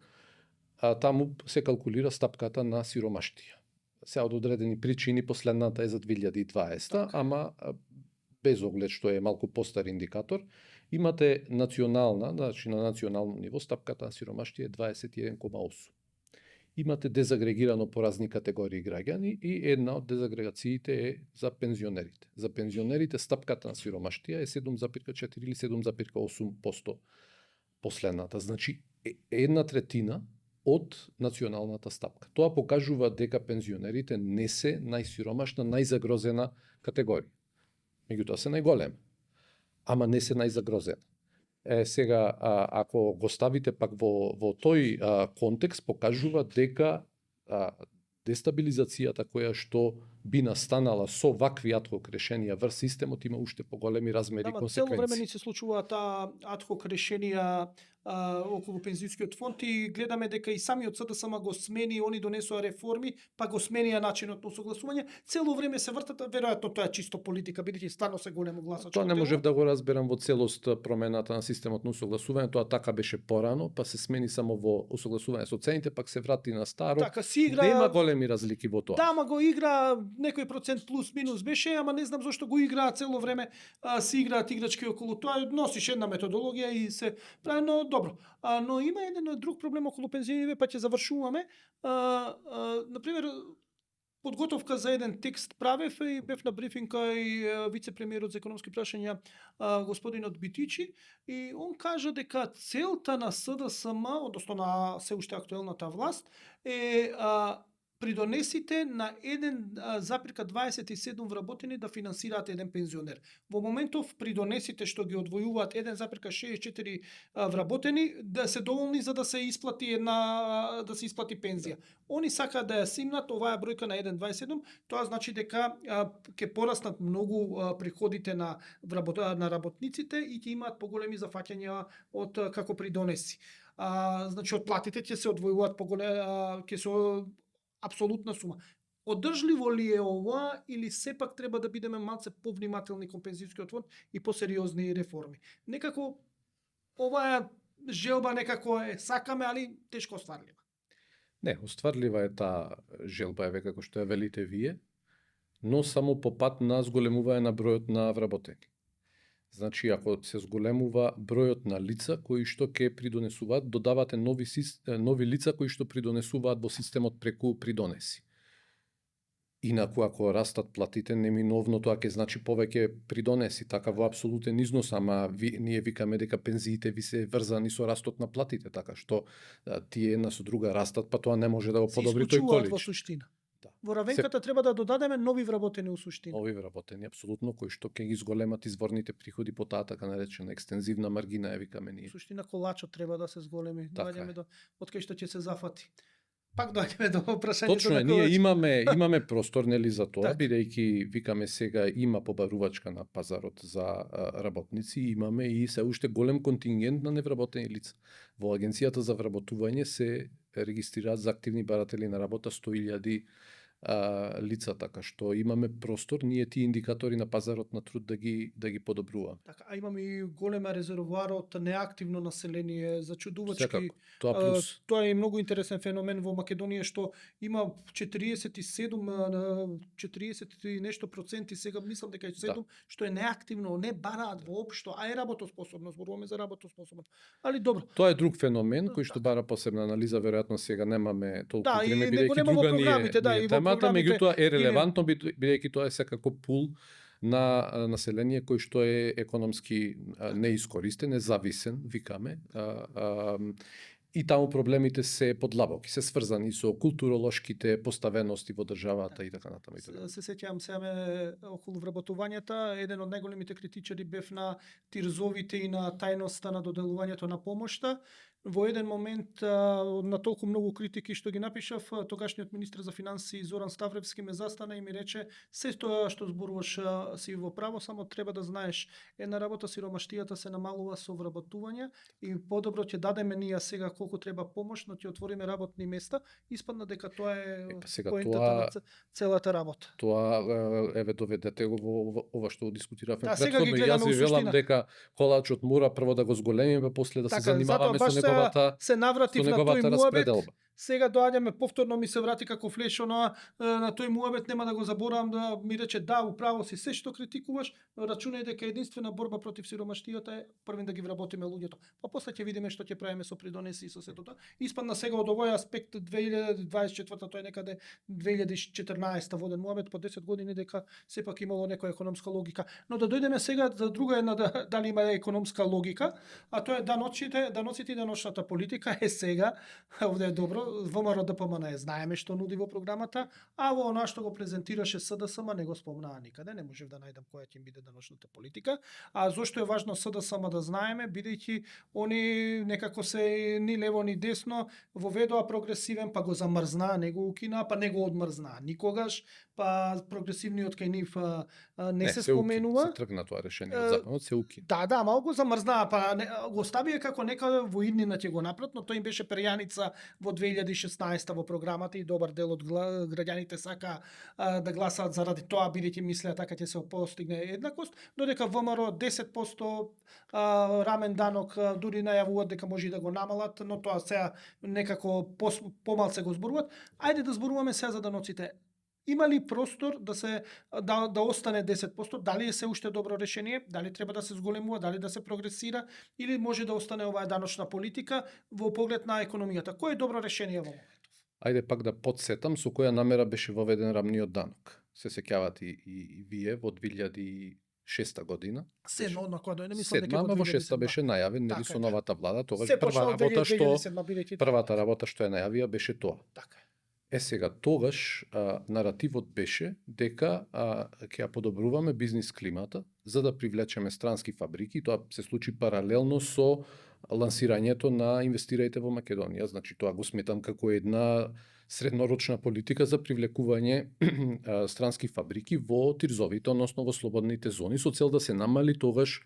таму се калкулира стапката на сиромаштија. Се од одредени причини последната е за 2020, ама без оглед што е малку постар индикатор, имате национална, значи на национално ниво стапката на сиромаштија е 21,8. Имате дезагрегирано по разни категории граѓани и една од дезагрегациите е за пензионерите. За пензионерите стапката на сиромаштија е 7,4 или 7,8% последната. Значи една третина од националната стапка. Тоа покажува дека пензионерите не се најсиромашна, најзагрозена категорија. Меѓутоа се најголема, ама не се најзагрозена. Сега, ако го ставите пак во тој контекст, покажува дека дестабилизацијата која што би настанала со вакви адхок решенија врз системот има уште поголеми размери и
цело време
консеквенции.
ни се случуваат адхок решенија околу пензискиот фонд и гледаме дека и самиот СДСМ го смени, они донесоа реформи, па го сменија начинот на согласување. Цело време се вртат, веројатно тоа е чисто политика, бидејќи стварно се големо гласачко
Тоа не
тело.
можев да го разберам во целост промената на системот на усогласување, тоа така беше порано, па се смени само во усогласување со цените, пак се врати на старо.
Така си игра.
Нема големи разлики во тоа.
Да, ама го игра некој процент плюс минус беше, ама не знам зошто го играа цело време, си играат играчки околу тоа, носиш една методологија и се прави, но добро. Но има еден друг проблем околу пензионерите, па ќе завршуваме. Например, подготовка за еден текст правев и бев на брифинг кај вице-премиерот за економски прашања господинот Битичи и он кажа дека целта на СДСМ, односно на се уште актуелната власт, е придонесите на 1,27 вработени да финансираат еден пензионер. Во моментов придонесите што ги одвојуваат 1,64 вработени да се доволни за да се исплати пензија. Они сакаат да ја симнат оваа бројка на 1,27, тоа значи дека ќе пораснат многу приходите на работниците и ќе имаат поголеми зафаќања од како придонеси. Значи од платите ќе се одвојуваат ќе се апсолутна сума. Одржливо ли е ова или сепак треба да бидеме малце повнимателни кон пензискиот фонд и посериозни реформи? Некако оваа желба некако е сакаме, али тешко остварлива.
Не, остварлива е таа желба, еве како што ја велите вие, но само по пат на зголемување на бројот на вработени. Значи, ако се зголемува бројот на лица кои што ќе придонесуваат, додавате нови лица кои што придонесуваат во системот преку придонеси. Инаку, ако растат платите, неминовно тоа ќе значи повеќе придонеси, така во апсолутен износ, ама ние викаме дека пензиите ви се врзани со растот на платите, така што тие една со друга растат, па тоа не може да го подобри тој колич.
Во суштина.
Да.
Во равенката треба да додадеме нови вработени у суштина.
Нови вработени, апсолутно, кои што ќе ги зголемат изворните приходи по таа така наречена екстензивна маргина, ја викаме ние.
Суштина колачот треба да се зголеми,
Така
доаѓаме
е.
до откај што ќе се зафати. Пак доаѓаме до прашањето
Точно е,
на
ние
колач.
имаме простор нели за тоа,
Така.
бидејќи викаме сега има побарувачка на пазарот за работници, имаме и се уште голем контингент на невработени лица. Во агенцијата за вработување се регистрираат за активни баратели на работа 100.000 лица, така што имаме простор ние тие индикатори на пазарот на труд да ги подобруваме.
Така, а имаме и голема резервоар од неактивно население, зачудувачки.
Секако, тоа плюс.
Тоа е многу интересен феномен во Македонија што има 40 и нешто проценти, сега мислам дека е 7, што е неактивно, не бараат воопшто, а е работоспособно, зборуваме за работоспособно. Али добро.
Тоа е друг феномен кој што бара посебна анализа, веројатно сега немаме толку
Да, и
време
не го
бидејќи
нема во
друга
програмите, да, и во
темата,
програмите
меѓутоа е
или-
релевантно бидејќи тоа е секако пул на население кој што е економски неискористен, независен, викаме. И таму проблемите се подлабоки, се сврзани со културолошките поставености во државата и така натаму.
Се сеќавам сега околу вработувањата, еден од најголемите критичари бев на тирзовите и на тајноста на доделувањето на помошта. Во еден момент на толку многу критики што ги напишав, тогашниот министер за финансии Зоран Ставревски ме застана и ми рече: "Се тоа што зборуваш си во право, само треба да знаеш, една работа сиромаштијата се намалува со вработување и подобро ќе дадеме ние сега колку треба помош, но ќе отвориме работни места." Испадна дека тоа е
сега
поентата
тоа-
на целата работа.
Тоа еве доведете го во ова што дискутиравме
Да, сега ги
претходно.
гледаме
Јас ви
у
велам
суштина.
дека колачот мора прво да го зголемиме, после да се занимаваме
баш
со неговата
се навратив
со
на тој
неговата
муабет.
распределба.
Сега доаѓаме повторно ми се врати како флеш на тој муабет, нема да го заборавам да ми рече да, управо си се што критикуваш, но рачунај дека единствена борба против сиромаштијата е првин да ги вработиме луѓето. Па после ќе видиме што ќе правиме со придонеси и со сето тоа. Испадна сега од овој аспект 2024 тој некаде 2014 воден муабет по 10 години дека сепак имало некоја економска логика. Но да дојдеме сега за друга една дали има економска логика, а тоа е даноците и даночната политика е сега, овде е добро, ВМРО ДПМН знаеме што нуди во програмата, а во она што го презентираше СДСМ не го спомнаа никаде, не можев да најдам која ќе им биде даночната политика. А зошто е важно СДСМ да знаеме, бидејќи они некако се ни лево ни десно воведоа прогресивен, па го замрзнаа, не го укинаа, па не го одмрзнаа никогаш, па прогресивниот кај нив не се споменува.
Се тргна тоа решение од законот, се укина.
Да, малку го замрзнаа, па го оставија како некаде во иднина ќе го направат, но тој им беше перјаница во 2016 во програмата и добар дел од граѓаните сака да гласаат заради тоа, бидејќи мислеа така ќе се постигне еднакост, додека ВМРО 10% рамен данок дури најавуваат дека може и да го намалат, но тоа сега некако помалце го зборуваат. Ајде да зборуваме сега за даноците. Има ли простор да остане 10%? Дали е се уште добро решение? Дали треба да се зголемува? Дали да се прогресира? Или може да остане оваа даночна политика во поглед на економијата? Кој е добро решение во моментов?
Ајде пак да подсетам со која намера беше воведен рамниот данок. Се сеќавате и вие во 2006 година.
Седма, на која дојде, мислам дека
Седма,
во
во шеста
2007.
беше најавен, нели
Така
со
е,
новата влада, тогаш
Се почнало 2007 бидејќи
првата работа што ја најавија беше тоа.
така е.
Сега, тогаш наративот беше дека ќе ја подобруваме бизнис климата за да привлечеме странски фабрики. Тоа се случи паралелно со лансирањето на инвестирајте во Македонија. Значи, тоа го сметам како една среднорочна политика за привлекување странски фабрики во тирзовите, односно во слободните зони, со цел да се намали тогаш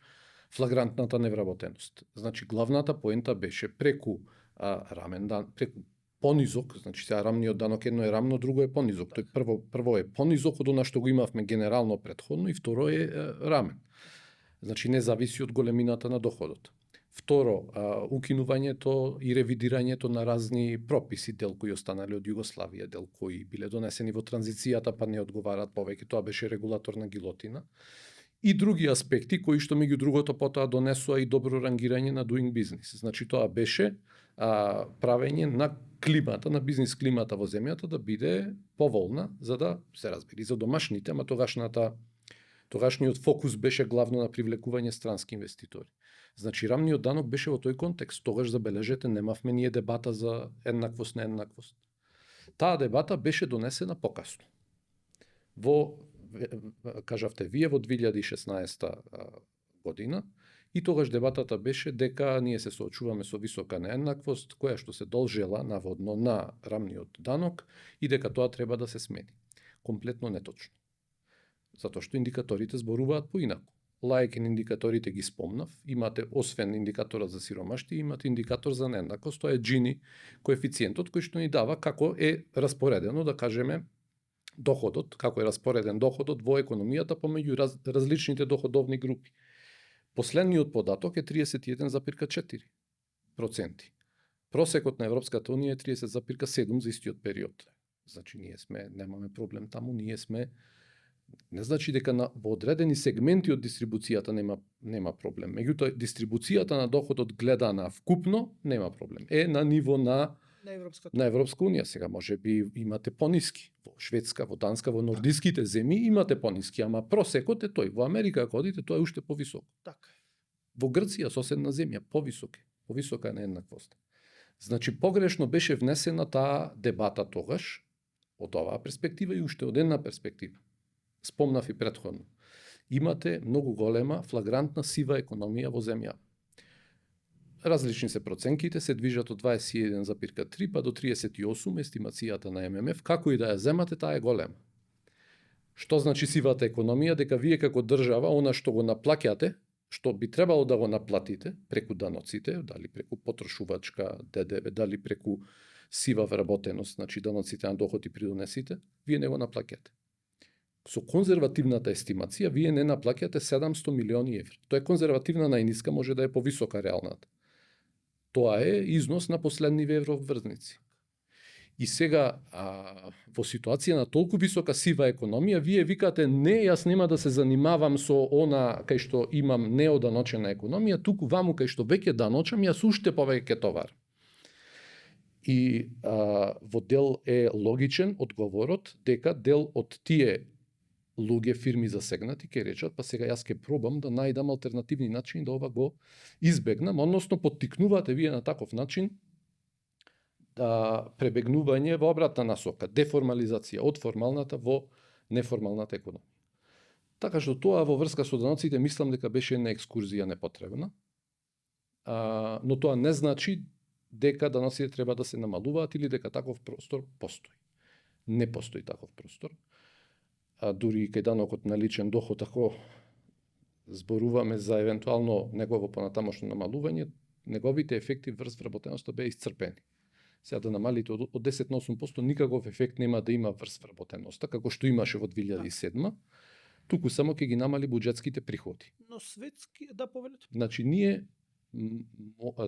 флагрантната невработеност. Значи, главната поента беше преку рамен дан, преку понизок, значи сега рамниот данок едно е рамно, друго е понизок. Тој прво е понизок од она што го имавме генерално претходно и второ е рамен. Значи не зависи од големината на доходот. Второ, укинувањето и ревидирањето на разни прописи, дел кои останале од Југославија, дел кои биле донесени во транзицијата, па не одговараат повеќе, тоа беше регулаторна гилотина. И други аспекти кои што меѓу другото потоа донесоа и добро рангирање на doing business. Значи тоа беше правење на климата, на бизнис климата во земјата да биде поволна, за да се разбери за домашните, ама тогашниот фокус беше главно на привлекување странски инвеститори. Значи, рамниот данок беше во тој контекст. Тогаш, забележете, немавме ние дебата за еднаквост, нееднаквост. Таа дебата беше донесена покасно. Кажавте вие, во 2016 година, и тогаш дебатата беше дека ние се соочуваме со висока нееднаквост, која што се должела наводно на рамниот данок и дека тоа треба да се смени. Комплетно неточно. Затоа што индикаторите зборуваат поинаку. Лајки на индикаторите ги спомнав, имате освен индикаторот за сиромаштие, имате индикатор за нееднаквост, тоа е Джини коефициентот кој што ни дава како е распоредено, да кажеме, доходот, како е распореден доходот во економијата помеѓу различните доходовни групи. Последниот податок е 31,4%. Просекот на Европската унија е 30,7% за истиот период. Значи ние немаме проблем таму, ние сме. Не значи дека во одредени сегменти од дистрибуцијата нема проблем. Меѓутоа, дистрибуцијата на доходот гледана вкупно нема проблем. Е на ниво на Европска унија. Сега може би имате пониски. Во Шведска, во Данска, во нордиските земји имате пониски, ама просекот е тој. Во Америка, ако одите, тоа е уште повисоко.
Така.
Во Грција, соседна земја, повисока е нееднаквост. Значи, погрешно беше внесена таа дебата тогаш, од оваа перспектива и уште од една перспектива. Спомнав и претходно. Имате многу голема, флагрантна сива економија во земја. Различни се проценките, се движат од 21,3 па до 38 естимацијата на ММФ, како и да ја земате, таа е голема. Што значи сивата економија? Дека вие како држава, она што го наплаќате, што би требало да го наплатите преку даноците, дали преку потрошувачка, ДДВ, дали преку сива вработеност, значи даноците на доход и придонесите, вие не го наплаќате. Со конзервативната естимација, вие не наплаќате 700 милиони евра. Тоа е конзервативна најниска, може да е повисока реалната. Тоа е износ на последниве евроврзници. И сега, во ситуација на толку висока сива економија, вие викате, не, јас нема да се занимавам со она кај што имам неоданочена економија, туку ваму кај што веќе даночам, јас уште повеќе товар. И во дел е логичен одговорот дека дел од тие луѓе, фирми засегнати, ке речат, па сега јас ке пробам да најдам алтернативни начини да ова го избегнам, односно поттикнувате вие на таков начин да пребегнување во обратна насока, деформализација од формалната во неформалната економија. Така што тоа во врска со даноците мислам дека беше една екскурзија непотребна, но тоа не значи дека даноците треба да се намалуваат или дека таков простор постои. Не постои таков простор. Дури и кај данокот на личен доход, ако зборуваме за евентуално негово понатамошно намалување, неговите ефекти врз вработеноста беа исцрпени. Сега да намалите од 10 на 8%, никаков ефект нема да има врз вработеноста, како што имаше во 2007, туку само ќе ги намали буџетските приходи.
Но светски, да повелете.
Значи, ние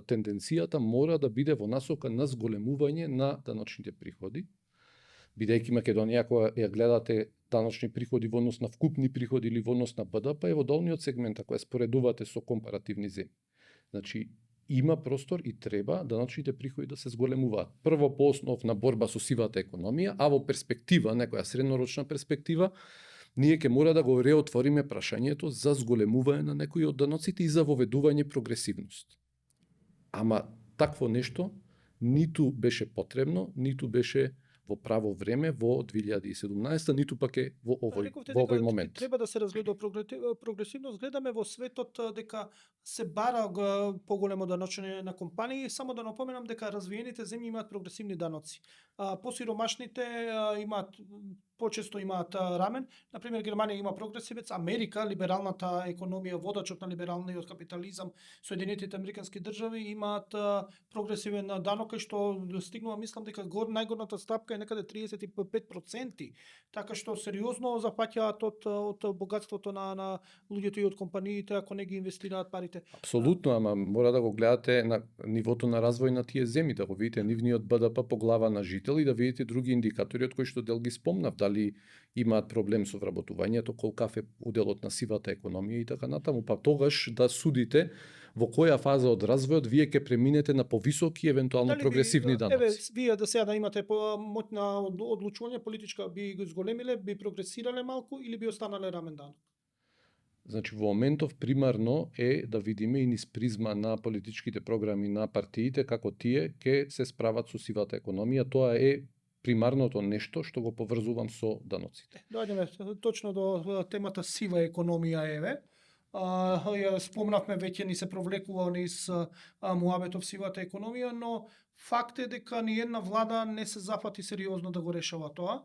тенденцијата мора да биде во насока на зголемување на даночните приходи, бидејќи Македонија, ако ја гледате даночни приходи во однос на вкупни приходи или во однос на БДП, е во долниот сегмент, ако ја споредувате со компаративни земји. Значи, има простор и треба даночните приходи да се зголемуваат. Прво по основ на борба со сивата економија, а во перспектива, некоја среднорочна перспектива, ние ќе мора да го реотвориме прашањето за зголемување на некои од даноците и за воведување прогресивност. Ама такво нешто ниту беше потребно, ниту беше во право време во 2017, ниту пак е во овој момент.
Треба да се разгледа прогресивност. Гледаме во светот дека се бара поголемо даночење на компании. Само да напоменам дека развиените земји имаат прогресивни даноци. Посиромашните имаат почесто имаат рамен. Например, Германија има прогресивец, Америка, либералната економија, водачот на либералниот капитализам, Соединетите Американски држави имаат прогресивен данок кој што стигнува, мислам дека најгорната стапка е некаде 35%, така што сериозно запаќаат од богатството на луѓето и од компаниите ако не ги инвестираат парите.
Апсолутно, ама мора да го гледате на нивото на развој на тие земји, да го видите нивниот БДП по глава на жител и да видите други индикатори од кои што дел ги спомнав, дали имаат проблем со вработувањето, колкав е уделот на сивата економија и така натаму, па тогаш да судите во која фаза од развојот вие ќе преминете на повисоки евентуално
Дали
прогресивни даноци.
Еве, вие да сега да имате моќна одлучување политичка, би го зголемиле, би прогресирале малку или би останале рамен данок?
Значи, во моментов примарно е да видиме и низ призма на политичките програми на партиите како тие ќе се справат со сивата економија. Тоа е примарното нешто што го поврзувам со даноците.
Доаѓаме точно до темата сива економија, еве. Ја спомнавме веќе, ни се провлекува низ муабетов сивата економија, но факт е дека ни една влада не се зафати сериозно да го решава тоа.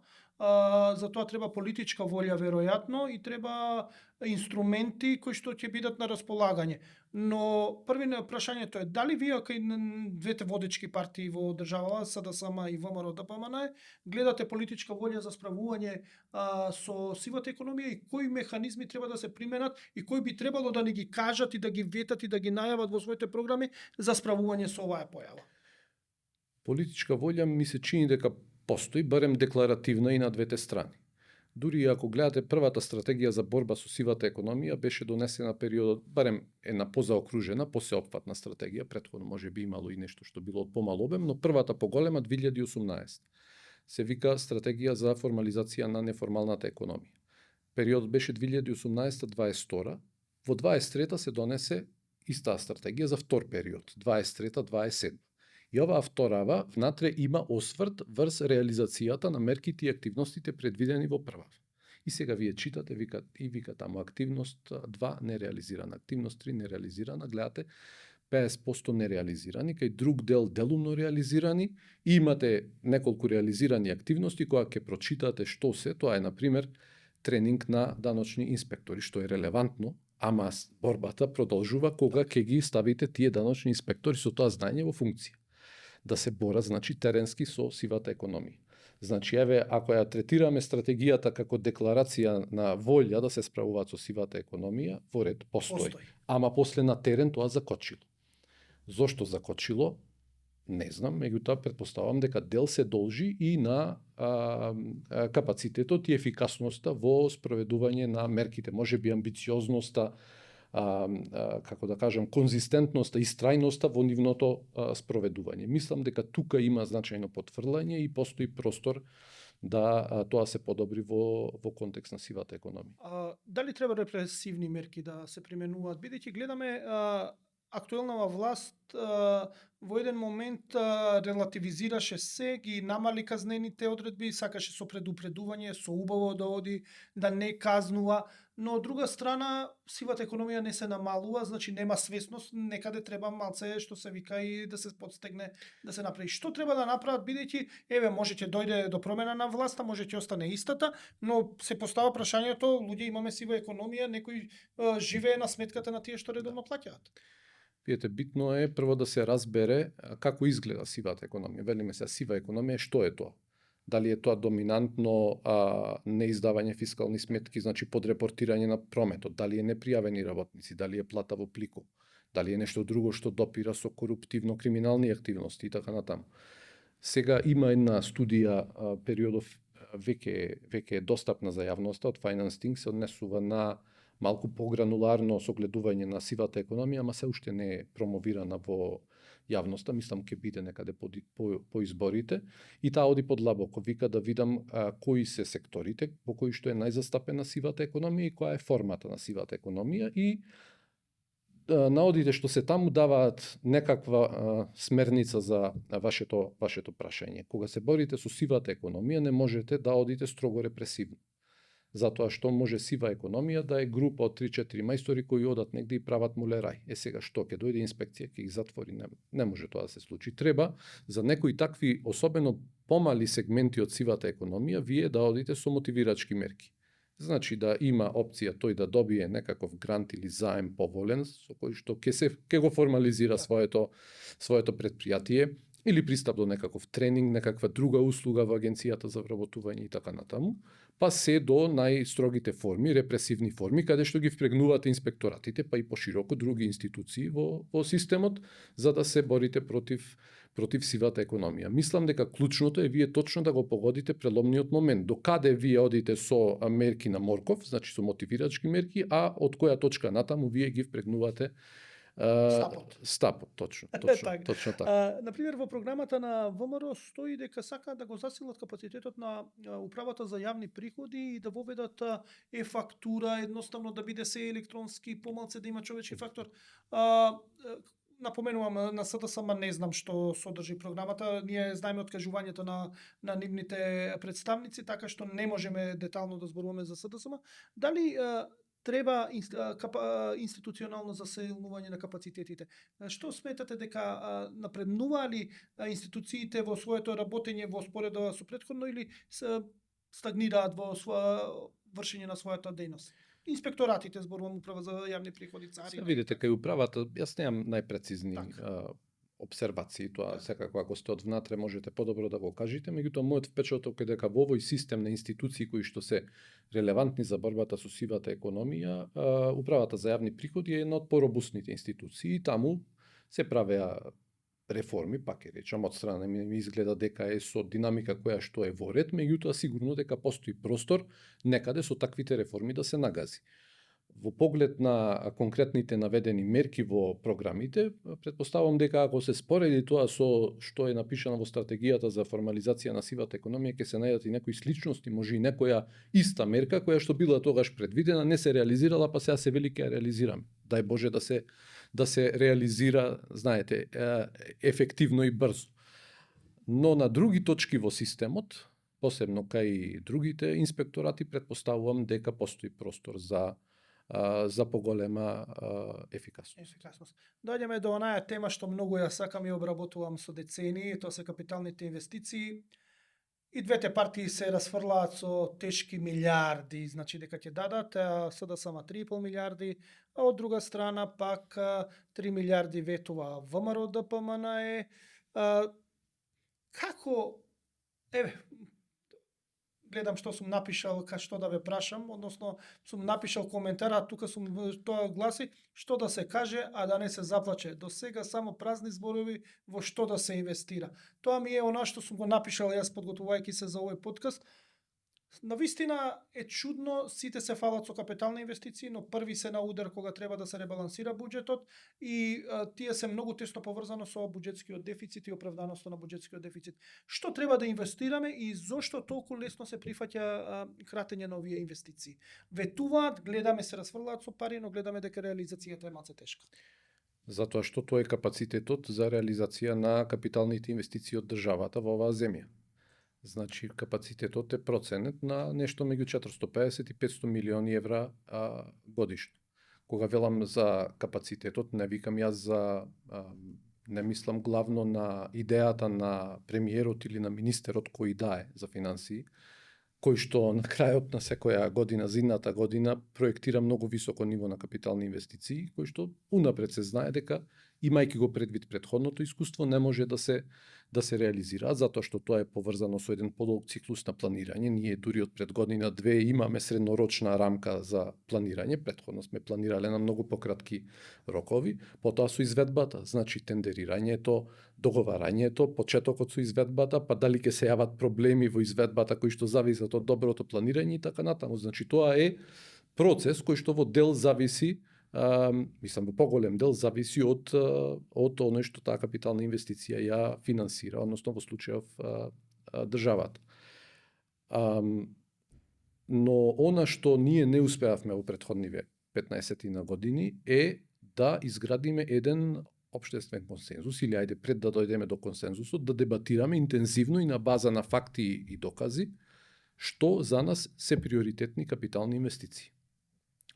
Затоа треба политичка волја веројатно и треба инструменти кои што ќе бидат на располагање. Но прашањето е дали вие кај двете водечки партии во државава, СДСМ и ВМРО ДПМН, гледате политичка волја за справување со сивата економија и кои механизми треба да се применат и кои би требало да ни ги кажат и да ги ветат и да ги најават во своите програми за справување со оваа појава.
Политичка волја ми се чини дека постои, барем декларативна и на двете страни. Дури ако гледате првата стратегија за борба со сивата економија беше донесена периодот, барем една позаокружена, посеопфатна стратегија, претходно може би имало и нешто што било од помал обем, но првата поголема 2018 се вика стратегија за формализација на неформалната економија. Периодот беше 2018-2022, во 23-та се донесе истаа стратегија за втор период, 23-27. И оваа вторава внатре има осврт врз реализацијата на мерките и активностите предвидени во прва. И сега вие читате, вика таму активност 2 нереализирана, активност 3 нереализирана, гледате 50% нереализирани, кај друг дел делумно реализирани, и имате неколку реализирани активности, кога ќе прочитате што се, тоа е, например, тренинг на даночни инспектори, што е релевантно, ама борбата продолжува кога ќе ги ставите тие даночни инспектори со тоа знаење во функција. Да се борат, значи, теренски со сивата економија. Значи, еве, ако ја третираме стратегијата како декларација на волја да се справуваат со сивата економија, во ред, постои. Ама после на терен тоа закочило. Зошто закочило? Не знам, меѓутоа претпоставам дека дел се должи и на капацитетот и ефикасноста во спроведување на мерките, можеби амбициозноста, како да кажам, конзистентноста и страјноста во нивното спроведување. Мислам дека тука има значајно потврлање и постои простор да тоа се подобри во контекст на сивата економија.
Дали треба репресивни мерки да се применуваат? Бидејќи гледаме актуелнава власт во еден момент релативизираше се, ги намали казнените одредби, сакаше со предупредување, со убаво да оди, да не казнува, но од друга страна сивата економија не се намалува, значи нема свесност, некаде треба малце што се вика и да се подстегне да се направи. Што треба да направат, бидејќи еве може ќе дојде до промена на власта, може ќе остане истата, но се постава прашањето, луѓе имаме сива економија, некој живее на сметката на тие што редовно плаќаат.
Видете, битно е прво да се разбере како изгледа сивата економија. Велиме се сива економија, што е тоа? Дали е тоа доминантно неиздавање фискални сметки, значи подрепортирање на прометот, дали е непријавени работници, дали е плата во плику, дали е нешто друго што допира со коруптивно криминални активности и така натаму. Сега има една студија, периодов веќе е достапна за јавноста од Finance Things, се однесува на малку погрануларно согледување на сивата економија, ама се уште не е промовирана во јавноста, мислам ќе биде некаде по изборите, и таа оди подлабоко, вика да видам кои се секторите во кои што е најзастапена сивата економија и која е формата на сивата економија, и наодите што се таму даваат некаква смерница за вашето прашање. Кога се борите со сивата економија, не можете да одите строго репресивно. затоа што може сива економија да е група од 3-4 мајстори кои одат негде и прават мулерај. Сега што ќе дојде инспекција ќе ги затвори, не може тоа да се случи. Треба за некои такви особено помали сегменти од сивата економија вие да одите со мотивирачки мерки. Значи да има опција тој да добие некаков грант или заем поволен со кој што ќе го формализира своето предпријатие или пристап до некаков тренинг, некаква друга услуга во агенцијата за вработување и така натаму, па се до најстрогите форми, репресивни форми, каде што ги впрегнувате инспекторатите, па и пошироко други институции во системот, за да се борите против сивата економија. Мислам дека клучното е вие точно да го погодите преломниот момент. До каде вие одите со мерки на морков, значи со мотивирачки мерки, а од која точка натаму вие ги впрегнувате стапот, точно така.
Например, во програмата на ВМРО стои дека сакаат да го засилат капацитетот на управата за јавни приходи и да воведат фактура, едноставно да биде се електронски, помалце да има човечки фактор. Напоменувам на СДСМ, не знам што содржи програмата, ние знаеме откажувањето на нивните представници, така што не можеме детално да зборуваме за СДСМ. Дали треба институционално засилување на капацитетите? Што сметате дека напреднуваа ли институциите во своето работење во споредба со претходно или стагнираат во вршење на својата дејност? Инспекторатите, зборувам, управа за јавни приходи, цари.
Видите, кај управата, јас немам најпрецизни обсервации, тоа секако ако сте од внатре можете подобро да го кажете, меѓутоа мојот впечаток е дека во овој систем на институции кои што се релевантни за борбата со сивата економија, управата за јавни приходи е една од поробусните институции и таму се правеа реформи, пак ќе речам, од страна ми изгледа дека е со динамика која што е во ред, меѓутоа сигурно дека постои простор некаде со таквите реформи да се нагази. Во поглед на конкретните наведени мерки во програмите, претпоставувам дека ако се спореди тоа со што е напишано во стратегијата за формализација на сивата економија, ќе се најдат и некои сличности, може и некоја иста мерка која што била тогаш предвидена, не се реализирала, па сега се вели ќе ја реализираме. Дај Боже да се реализира, знаете, ефективно и брзо. Но на други точки во системот, посебно кај другите инспекторати, претпоставувам дека постои простор за поголема ефикасност.
Доаѓаме до онаа тема што многу ја сакам и обработувам со децении, тоа се капиталните инвестиции. И двете партии се расфрлаат со тешки милиарди, значи дека ќе дадат, СДСМ 3,5 милиарди, а од друга страна пак 3 милиарди ветува ВМРО ДПМН. Како, гледам што сум напишал, што да ве прашам, односно сум напишал коментар, а тука тоа гласи што да се каже, а да не се заплаче. До сега само празни зборови во што да се инвестира. Тоа ми е она што сум го напишал јас подготвувајќи се за овој подкаст. Навистина е чудно, сите се фалат со капитални инвестиции, но први се на удар кога треба да се ребалансира буџетот и тие се многу тесно поврзано со буџетскиот дефицит и оправданоста на буџетскиот дефицит. Што треба да инвестираме и зошто толку лесно се прифаќа кратење на овие инвестиции? Ветуваат, гледаме се расфрлаат со пари, но гледаме дека реализацијата е малце тешка.
Затоа што тоа е капацитетот за реализација на капиталните инвестиции од државата во оваа земја. Значи, капацитетот е проценет на нешто меѓу 450 и 500 милиони евра годишно. Кога велам за капацитетот, не викам јас не мислам главно на идејата на премиерот или на министерот кој дае за финансии, кој што на крајот на секоја година, зимната година, проектира многу високо ниво на капитални инвестиции, кој што унапред се знае дека, имајќи го предвид претходното искуство, не може да се реализира, затоа што тоа е поврзано со еден подолг циклус на планирање. Ние дури од пред година-две имаме среднорочна рамка за планирање, претходно сме планирале на многу пократки рокови, потоа со изведбата, значи тендерирањето, договарањето, почетокот со изведбата, па дали ќе се јават проблеми во изведбата кои што зависат од доброто планирање и така натаму. Значи тоа е процес кој што во дел зависи, мислам во поголем дел зависи од оној што таа капитална инвестиција ја финансира, односно во случајов државата. Но она што ние не успеавме во претходниве 15 на години е да изградиме еден општествен консензус, или ајде пред да дојдеме до консензусот, да дебатираме интензивно и на база на факти и докази, што за нас се приоритетни капитални инвестиции.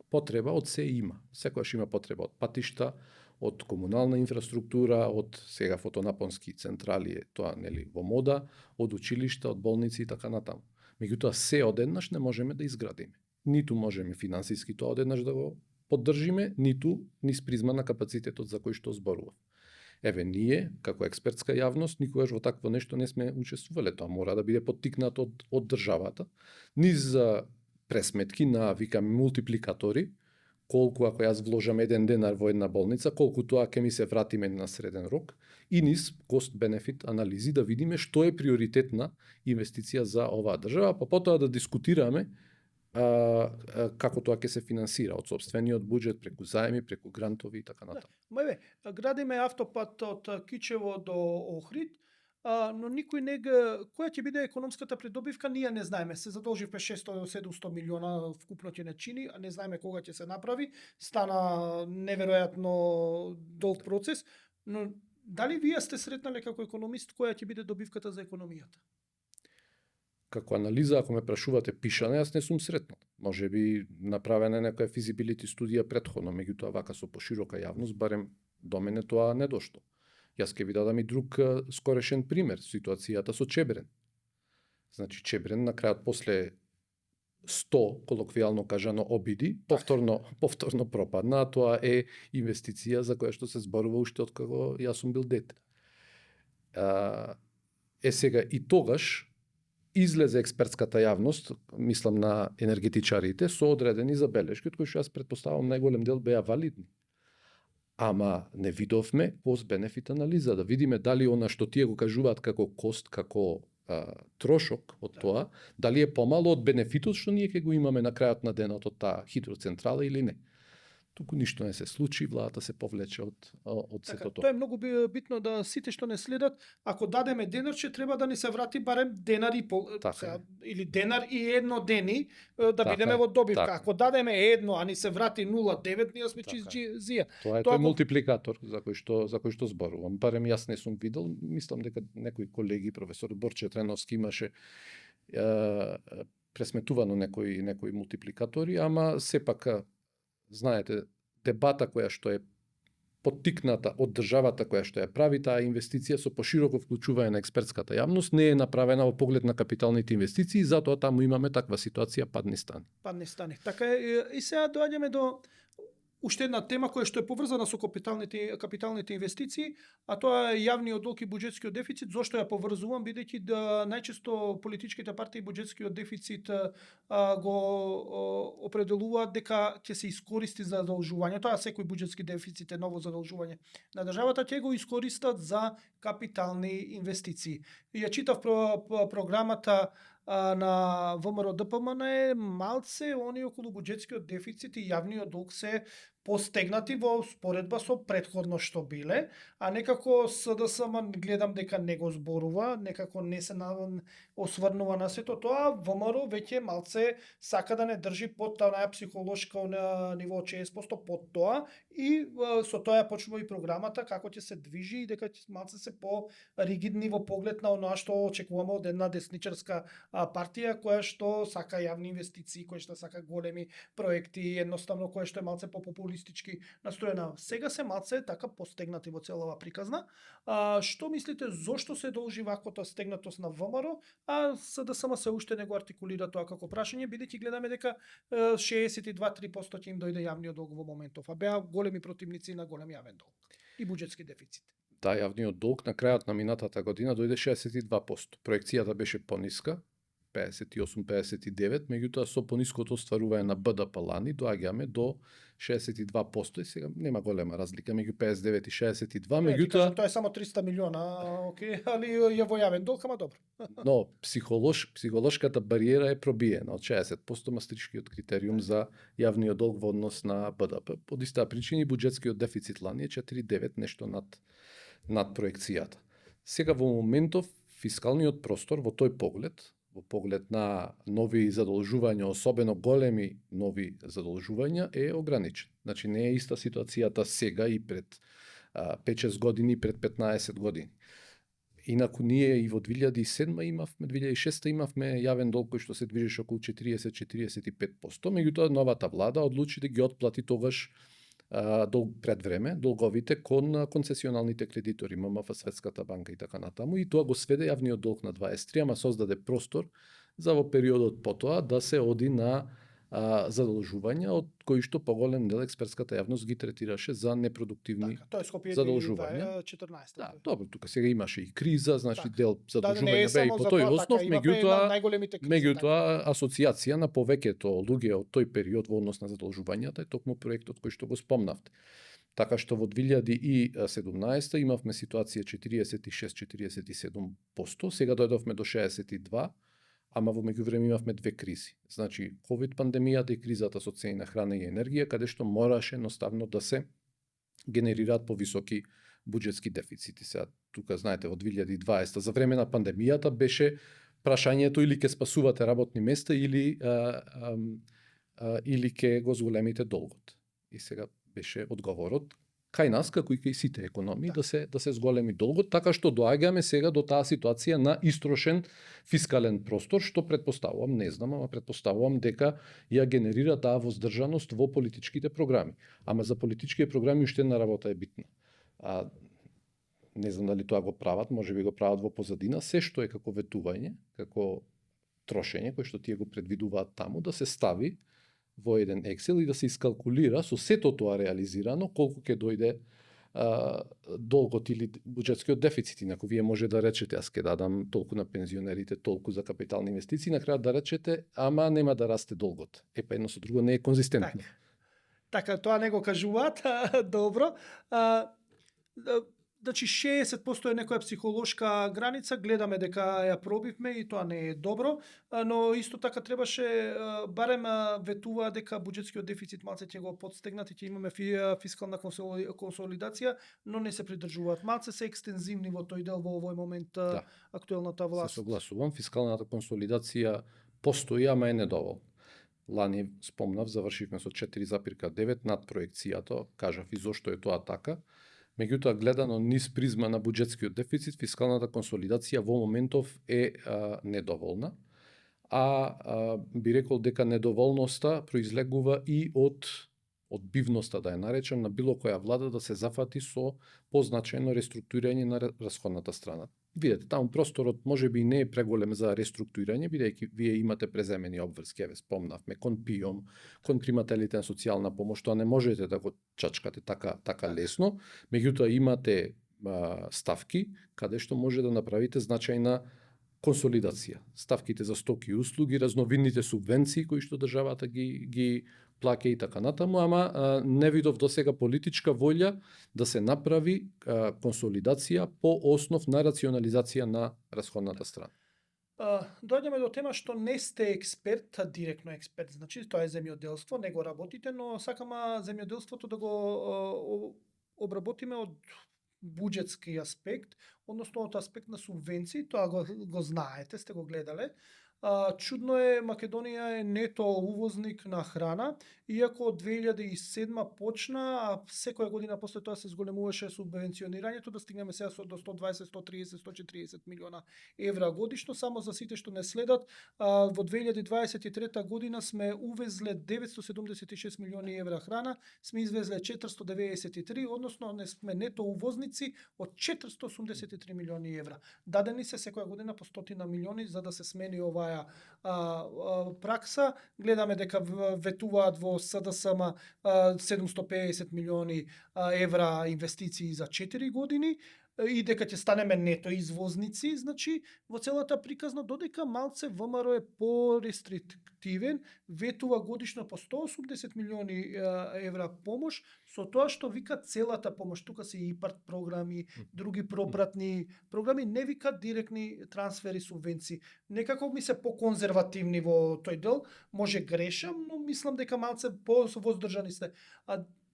Потреба од се има. Секогаш има потреба од патишта, од комунална инфраструктура, од сега фотонапонски централи, тоа нели во мода, од училишта, од болници и така натаму. Меѓутоа се одеднаш не можеме да изградиме. Ниту можеме финансиски тоа одеднаш да го поддржиме, ниту низ призма на капацитетот за кој што зборував. Еве, ние, како експертска јавност, никогаш во такво нешто не сме учествувале. Тоа мора да биде поттикнато од државата, низ пресметки на, викаме, мултипликатори, колку ако јас вложам 1 денар во една болница, колку тоа ќе ми се врати мене на среден рок, и низ кост-бенефит анализи да видиме што е приоритетна инвестиција за оваа држава, па потоа да дискутираме како тоа ќе се финансира од сопствениот буџет, преку заеми, преку грантови и така натаму.
Мајве, градиме автопат од Кичево до Охрид, но никој не која ќе биде економската придобивка, ние не знаеме. Се задолживме 600-700 милиона вкупно ќе не чини, а не знаеме кога ќе се направи. Стана неверојатно долг процес, но дали вие сте сретнале како економист која ќе биде добивката за економијата?
Како анализа, ако ме прашувате пишане, јас не сум сретнал. Може би направена некоја физибилити студија претходно, меѓутоа вака со поширока јавност, барем до мене тоа не дошло. Јас ќе ви дадам и друг скорешен пример, ситуацијата со Чебрен. Значи Чебрен на крајот после 100, колоквијално кажано, обиди, повторно пропадна, а тоа е инвестиција за која што се зборува уште од кога јас сум бил дете. Сега и тогаш излезе експертската јавност, мислам на енергетичарите, со одредени забелешки, од кои што јас претпоставам најголем дел беа валидни. Ама не видовме кост-бенефит анализа, да видиме дали она што тие го кажуваат како кост, како трошок од тоа, дали е помало од бенефитот што ние ќе го имаме на крајот на денот од таа хидроцентрала или не. Туку ништо не се случи, владата се повлече од сето тоа.
Тоа е многу битно да сите што не следат, ако дадеме денарче, треба да ни се врати барем денар и пол, или денар и 1 дени да бидеме во добивка. Ако дадеме 1, а ни се врати 0,9, ние сме чизија.
Тоа е тој мултипликатор за кој што зборувам. Барем јас не сум видел, мислам дека некои колеги, професор Борче Треновски имаше пресметувано некои мултипликатори, ама сепак знаете, дебата која што е поттикната од државата која што ја прави таа инвестиција со пошироко вклучување на експертската јавност не е направена во поглед на капиталните инвестиции, затоа таму имаме таква ситуација падни стани.
Падни стани. Така е, и сега доаѓаме до уште една тема која што е поврзана со капиталните инвестиции, а тоа е јавниот долг и буџетскиот дефицит. Зошто ја поврзувам, бидејќи да најчесто политичките партии буџетскиот дефицит го определуваат дека ќе се искористи за задолжување. Тоа секој буџетски дефицит е ново задолжување на државата, ќе го искористат за капитални инвестиции. Ја читав програмата на ВМРО ДПМН е малце они околу буџетскиот дефицит и јавниот долг се постегнати во споредба со претходно што биле, а некако СДСМ гледам дека не го зборува, некако не се осврнува на сето тоа. ВМРО веќе малце сака да не држи под таа психолошка ниво 60% под тоа и со тоа ја почнува и програмата како ќе се движи и дека малце се по ригидни во поглед на оноа што очекуваме од една десничарска партија која што сака јавни инвестиции, која што сака големи проекти, едноставно која што е малце популистички настроена. Сега се малце така постегнати во целава приказна. Што мислите, зошто се должи ваквата стегнатост на ВМРО, а СДСМ се уште не го артикулира тоа како прашање, бидејќи гледаме дека 62-3% ќе им дојде јавниот долг во моментов, а беа големи противници на голем јавен долг и буџетски дефицит.
Да, јавниот долг на крајот на минатата година дојде 62%. Проекцијата беше пониска, 58-59, меѓутоа со пониското остварување на БДП лани доаѓаме до 62% и сега нема голема разлика меѓу 59 и 62, меѓутоа
тоа е само 300 милиона, окей, али ја во јавен долг, ама добро.
Но психолошката бариера е пробиена од 60% мастришкиот критериум за јавниот долг во однос на БДП. Под истата причина буџетскиот дефицит лани е 4,9, нешто над проекцијата. Сега во моментов фискалниот простор во тој поглед на нови задолжувања, особено големи нови задолжувања, е ограничен. Значи не е иста ситуацијата сега и пред 5-6 години, пред 15 години. Инаку ние и во 2007 имавме, 2006 имавме јавен долг кој што се движеше околу 40-45%, меѓутоа новата влада одлучи да ги отплати тогаш долг пред време, долговите кон концесионалните кредитори, ММФ, Светската банка и така натаму, и тоа го сведе јавниот долг на 23, ама создаде простор за во периодот потоа да се оди на задолжувања од кои што поголем дел експертската јавност ги третираше за непродуктивни
Така, тоа е Скопје
задолжувања.
2014.
Да, добро, тука сега имаше и криза, значи
Така.
дел
Да, не
задолжувања
е
беа и
само
по
за
тој
тоа,
основ,
така, имавме една од најголемите кризи,
меѓутоа асоциација на повеќето луѓе од тој период во однос на задолжувањата е токму проектот кој што го спомнавте. Така што во 2017 имавме ситуација 46-47%, сега дојдовме до 62%, ама во меѓувреме имавме две кризи. Значи, ковид пандемијата и кризата со цени на храна и енергија, каде што мораше едноставно да се генерираат повисоки буџетски дефицити. Сега, тука, знаете, во 2020 за време на пандемијата беше прашањето или ќе спасувате работни места или ќе го зголемите долгот. И сега беше одговорот кај нас, како и кај сите економии, да се зголеми долгот, така што доаѓаме сега до таа ситуација на истрошен фискален простор, што предпоставувам, не знам, ама предпоставувам дека ја генерира таа воздржаност во политичките програми. Ама за политичките програми уште една работа е битна. Не знам дали тоа го прават, можеби го прават во позадина, се што е како ветување, како трошење, кој што тие го предвидуваат таму, да се стави во еден Excel и да се искалкулира со сето тоа реализирано колку ќе дојде долгот или буџетскиот дефицит. Инаку вие може да речете, аз ќе дадам толку на пензионерите, толку за капитални инвестиции, на крајот да речете, ама нема да расте долгот. Епа едно со друго не е конзистентно.
Така, тоа не го кажуваат, добро. Значи 60% е некоја психолошка граница, гледаме дека ја пробивме и тоа не е добро, но исто така требаше барем ветува дека буџетскиот дефицит малце ќе го подстегнат и ќе имаме фискална консолидација, но не се придржуваат. Малце се екстензивни во тој дел во овој момент актуелната власт.
Се согласувам, фискалната консолидација постои, ама е недоволна. Лани спомнав, завршивме со 4,9 над проекцијата, кажав и зошто е тоа така. Меѓутоа, гледано низ призма на буџетскиот дефицит, фискалната консолидација во моментов е недоволна, би рекол дека недоволноста произлегува и од одбивноста, да ја наречам, на било која влада да се зафати со позначајно реструктурирање на расходната страна. Видете, таму просторот можеби не е преголем за реструктурирање, бидејќи вие имате преземени обврски, еве спомнавме, кон ПИОМ, кон примателите на социјална помош, тоа не можете да го чачкате така лесно, меѓутоа имате ставки каде што може да направите значајна консолидација. Ставките за стоки и услуги, разновидните субвенции кои што државата ги плаќа и така натаму, ама не видов досега политичка волја да се направи консолидација по основ на рационализација на расходната страна.
Доаѓаме до тема што не сте експерт, директно експерт, значи тоа е земјоделство, не го работите, но сакаме земјоделството да го обработиме од буџетски аспект, односно од аспект на субвенции, тоа го знаете, сте го гледале. Чудно е, Македонија е нето увозник на храна, иако од 2007 почна, а секоја година после тоа се зголемуваше субвенционирањето, да стигнеме сега до 120, 130, 140 милиона евра годишно. Само за сите што не следат, во 2023 година сме увезле 976 милиони евра храна, сме извезле 493, односно не сме нето увозници од 483 милиони евра. Дадени се секоја година по 100 милиони за да се смени оваа пракса. Гледаме дека ветуваат во СДСМ 750 милиони евра инвестиции за 4 години и дека ќе станеме нето извозници, значи во целата приказна, додека малце ВМРО е порестриктивен, ветува годишно по 180 милиони евра помош, со тоа што вика целата помош, тука се и ИПАРТ програми, други пропратни програми, не вика директни трансфери, субвенции. Некако ми се поконзервативни во тој дел, може грешам, но мислам дека малце повоздржани сте.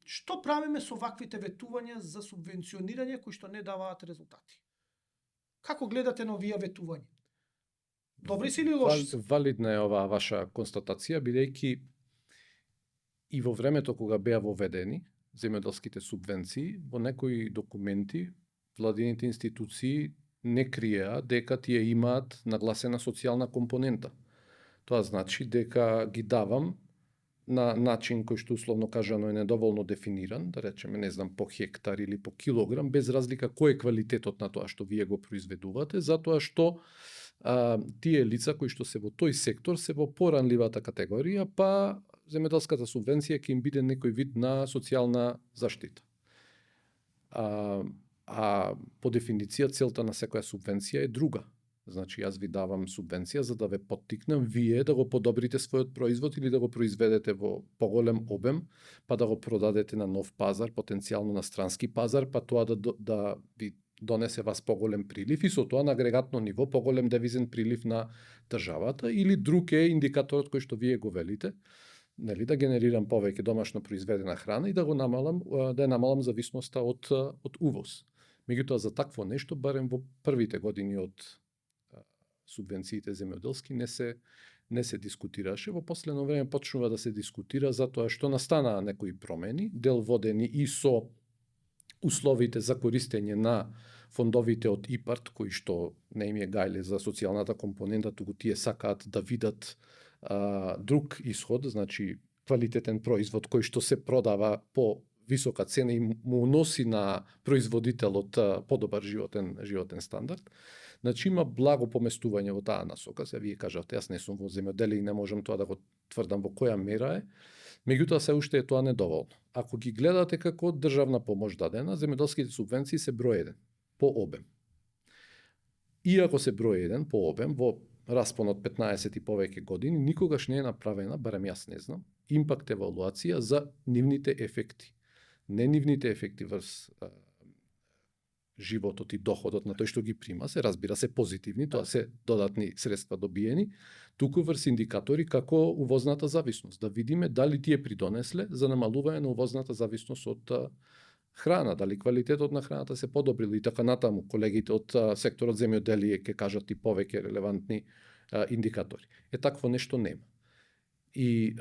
Што правиме со ваквите ветувања за субвенционирање кои што не даваат резултати? Како гледате на овие ветувања? Добри си или лоши?
Валидна е оваа ваша констатација, бидејќи и во времето кога беа воведени земјоделските субвенции, во некои документи владините институции не криеа дека тие имаат нагласена социјална компонента. Тоа значи дека ги давам на начин кој што условно кажано е недоволно дефиниран, да речеме, не знам, по хектар или по килограм, без разлика кој е квалитетот на тоа што вие го произведувате, затоа што тие лица кои што се во тој сектор се во поранливата категорија, па земјоделската субвенција ќе им биде некој вид на социјална заштита. По дефиниција целта на секоја субвенција е друга. Значи, јас ви давам субвенција за да ве поттикнам вие да го подобрите својот производ или да го произведете во поголем обем, па да го продадете на нов пазар, потенцијално на странски пазар, па тоа да ви донесе вас поголем прилив и со тоа на агрегатно ниво поголем девизен прилив на државата, или друг е индикаторот кој што вие го велите, нели, да генерирам повеќе домашно произведена храна и да го намалам, да ја намалам зависноста од увоз. Меѓутоа за такво нешто барем во првите години од субвенциите земјоделски не се дискутираше. Во последно време почнува да се дискутира затоа што настанаа некои промени, дел водени и со условите за користење на фондовите од ИПАРД, кои што не им е гајле за социјалната компонента, туку тие сакаат да видат друг исход, значи квалитетен производ кој што се продава по висока цена и му носи на производителот подобар животен стандард. Значи има благо поместување во таа насока. Се вие кажавте, јас не сум во земјоделие и не можам тоа да го тврдам во која мера е. Меѓутоа се уште е тоа недоволно. Ако ги гледате како државна помош дадена, земјоделските субвенции се број 1 по обем. Иако се број 1 по обем во распон од 15 и повеќе години, никогаш не е направена, барем јас не знам, импакт евалуација за нивните ефекти. Не нивните ефекти врз животот и доходот на тој што ги прима, се разбира се позитивни, тоа се додатни средства добиени, туку врз индикатори како увозната зависност, да видиме дали тие придонесле за намалување на увозната зависност од храна, дали квалитетот на храната се подобрил и така натаму. Колегите од секторот земјоделие ќе кажат и повеќе релевантни индикатори. Такво нешто нема. И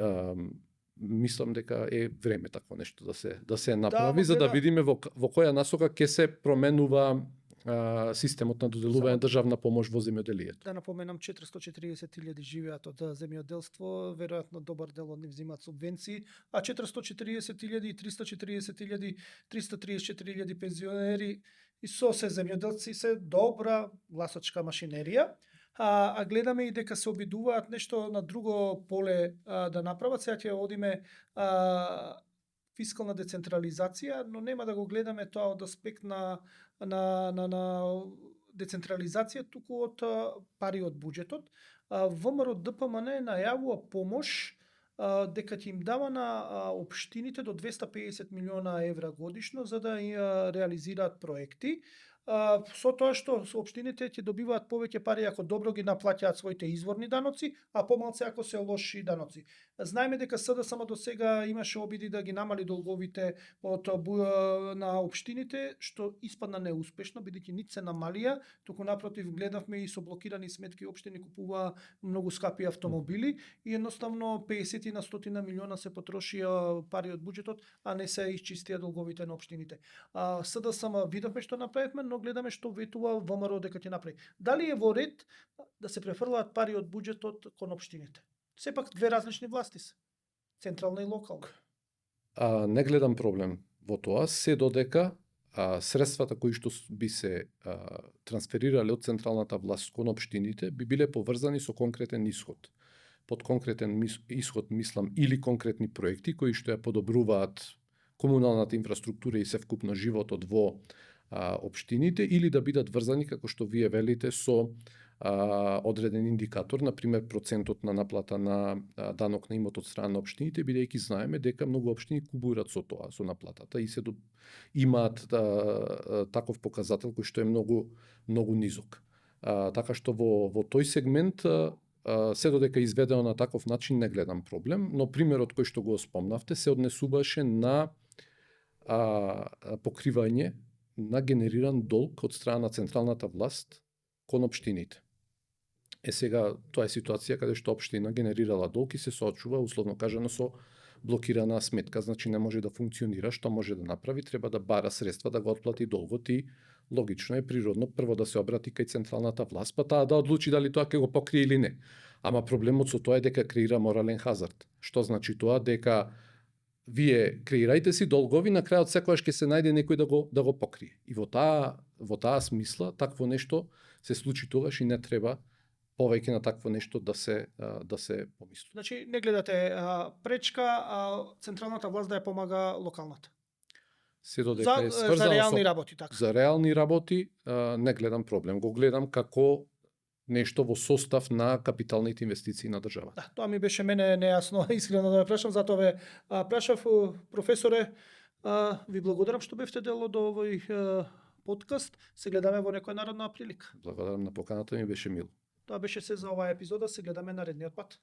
мислам дека е време такво нешто да се направи, за да видиме во која насока ќе се променува системот на доделување државна помош во земјоделието.
Да напоменам, 440.000 живеат од земјоделство, веројатно добар дел од нив взимаат субвенции, а 440.000 и 340.000, 334.000 пензионери и со се земјоделци се добра гласачка машинерија. А гледаме и дека се обидуваат нешто на друго поле да направат. Сега ќе одиме фискална децентрализација, но нема да го гледаме тоа од аспект на децентрализација, туку од пари од буџетот. ВМРО ДПМН најавува помош дека ќе им дава на општините до 250 милиона евра годишно за да реализираат проекти. Со тоа што општините ќе добиваат повеќе пари ако добро ги наплаќаат своите изворни даноци, а помалце ако се лоши даноци. Знаеме дека СДСМ до сега имаше обиди да ги намали долговите на општините, што испадна неуспешно, бидејќи нит се намалија, туку напротив гледавме и со блокирани сметки општини купуваа многу скапи автомобили и едноставно 50 на 100 милиона се потрошија пари од буџетот, а не се исчистија долговите на општините. СДСМ видовме што направивме, но гледаме што ветува ВМРО дека ќе направи. Дали е во ред да се префрлаат пари од буџетот кон општините? Сепак две различни власти се, централна и локална.
Не гледам проблем во тоа, се додека средствата кои што би се трансферирале од централната власт кон општините би биле поврзани со конкретен исход. Под конкретен исход мислам или конкретни проекти кои што ја подобруваат комуналната инфраструктура и севкупно животот во општините, или да бидат врзани, како што вие велите, со одреден индикатор, например процентот на наплата на данок на имот од страна на општините, бидејќи знаеме дека многу општини кубурат со тоа, со наплатата и се имаат таков показател кој што е многу низок. Така што во тој сегмент се додека изведено на таков начин не гледам проблем, но примерот кој што го спомнавте се однесуваше на покривање на генериран долг од страна на централната власт кон општините. Сега, тоа е ситуација каде што општина генерирала долг и се соочува, условно кажано, со блокирана сметка, значи не може да функционира. Што може да направи? Треба да бара средства да го отплати долгот и логично е, природно, прво да се обрати кај централната власт, па таа да одлучи дали тоа ќе го покрие или не. Ама проблемот со тоа е дека креира морален хазард. Што значи тоа? Дека вие креирајте си долгови, на крајот секогаш ќе се најде некој да го покрие. И во таа смисла такво нешто се случи тогаш и не треба повеќе на такво нешто да се помисли.
Значи не гледате пречка, а централната власт да ја помага локалната.
Се додека е
За
сврзано
реални
со
работи, така.
за реални работи не гледам проблем. Го гледам како нешто во состав на капиталните инвестиции на државата.
Да, тоа ми беше мене нејасно, искрено да ве прашам, затоа ве прашав, професоре, ви благодарам што бевте дел од овој подкаст. Се гледаме во некоја народна прилика.
Благодарам на поканата, ми беше мило.
Тоа беше се за оваа епизода, се гледаме наредниот пат.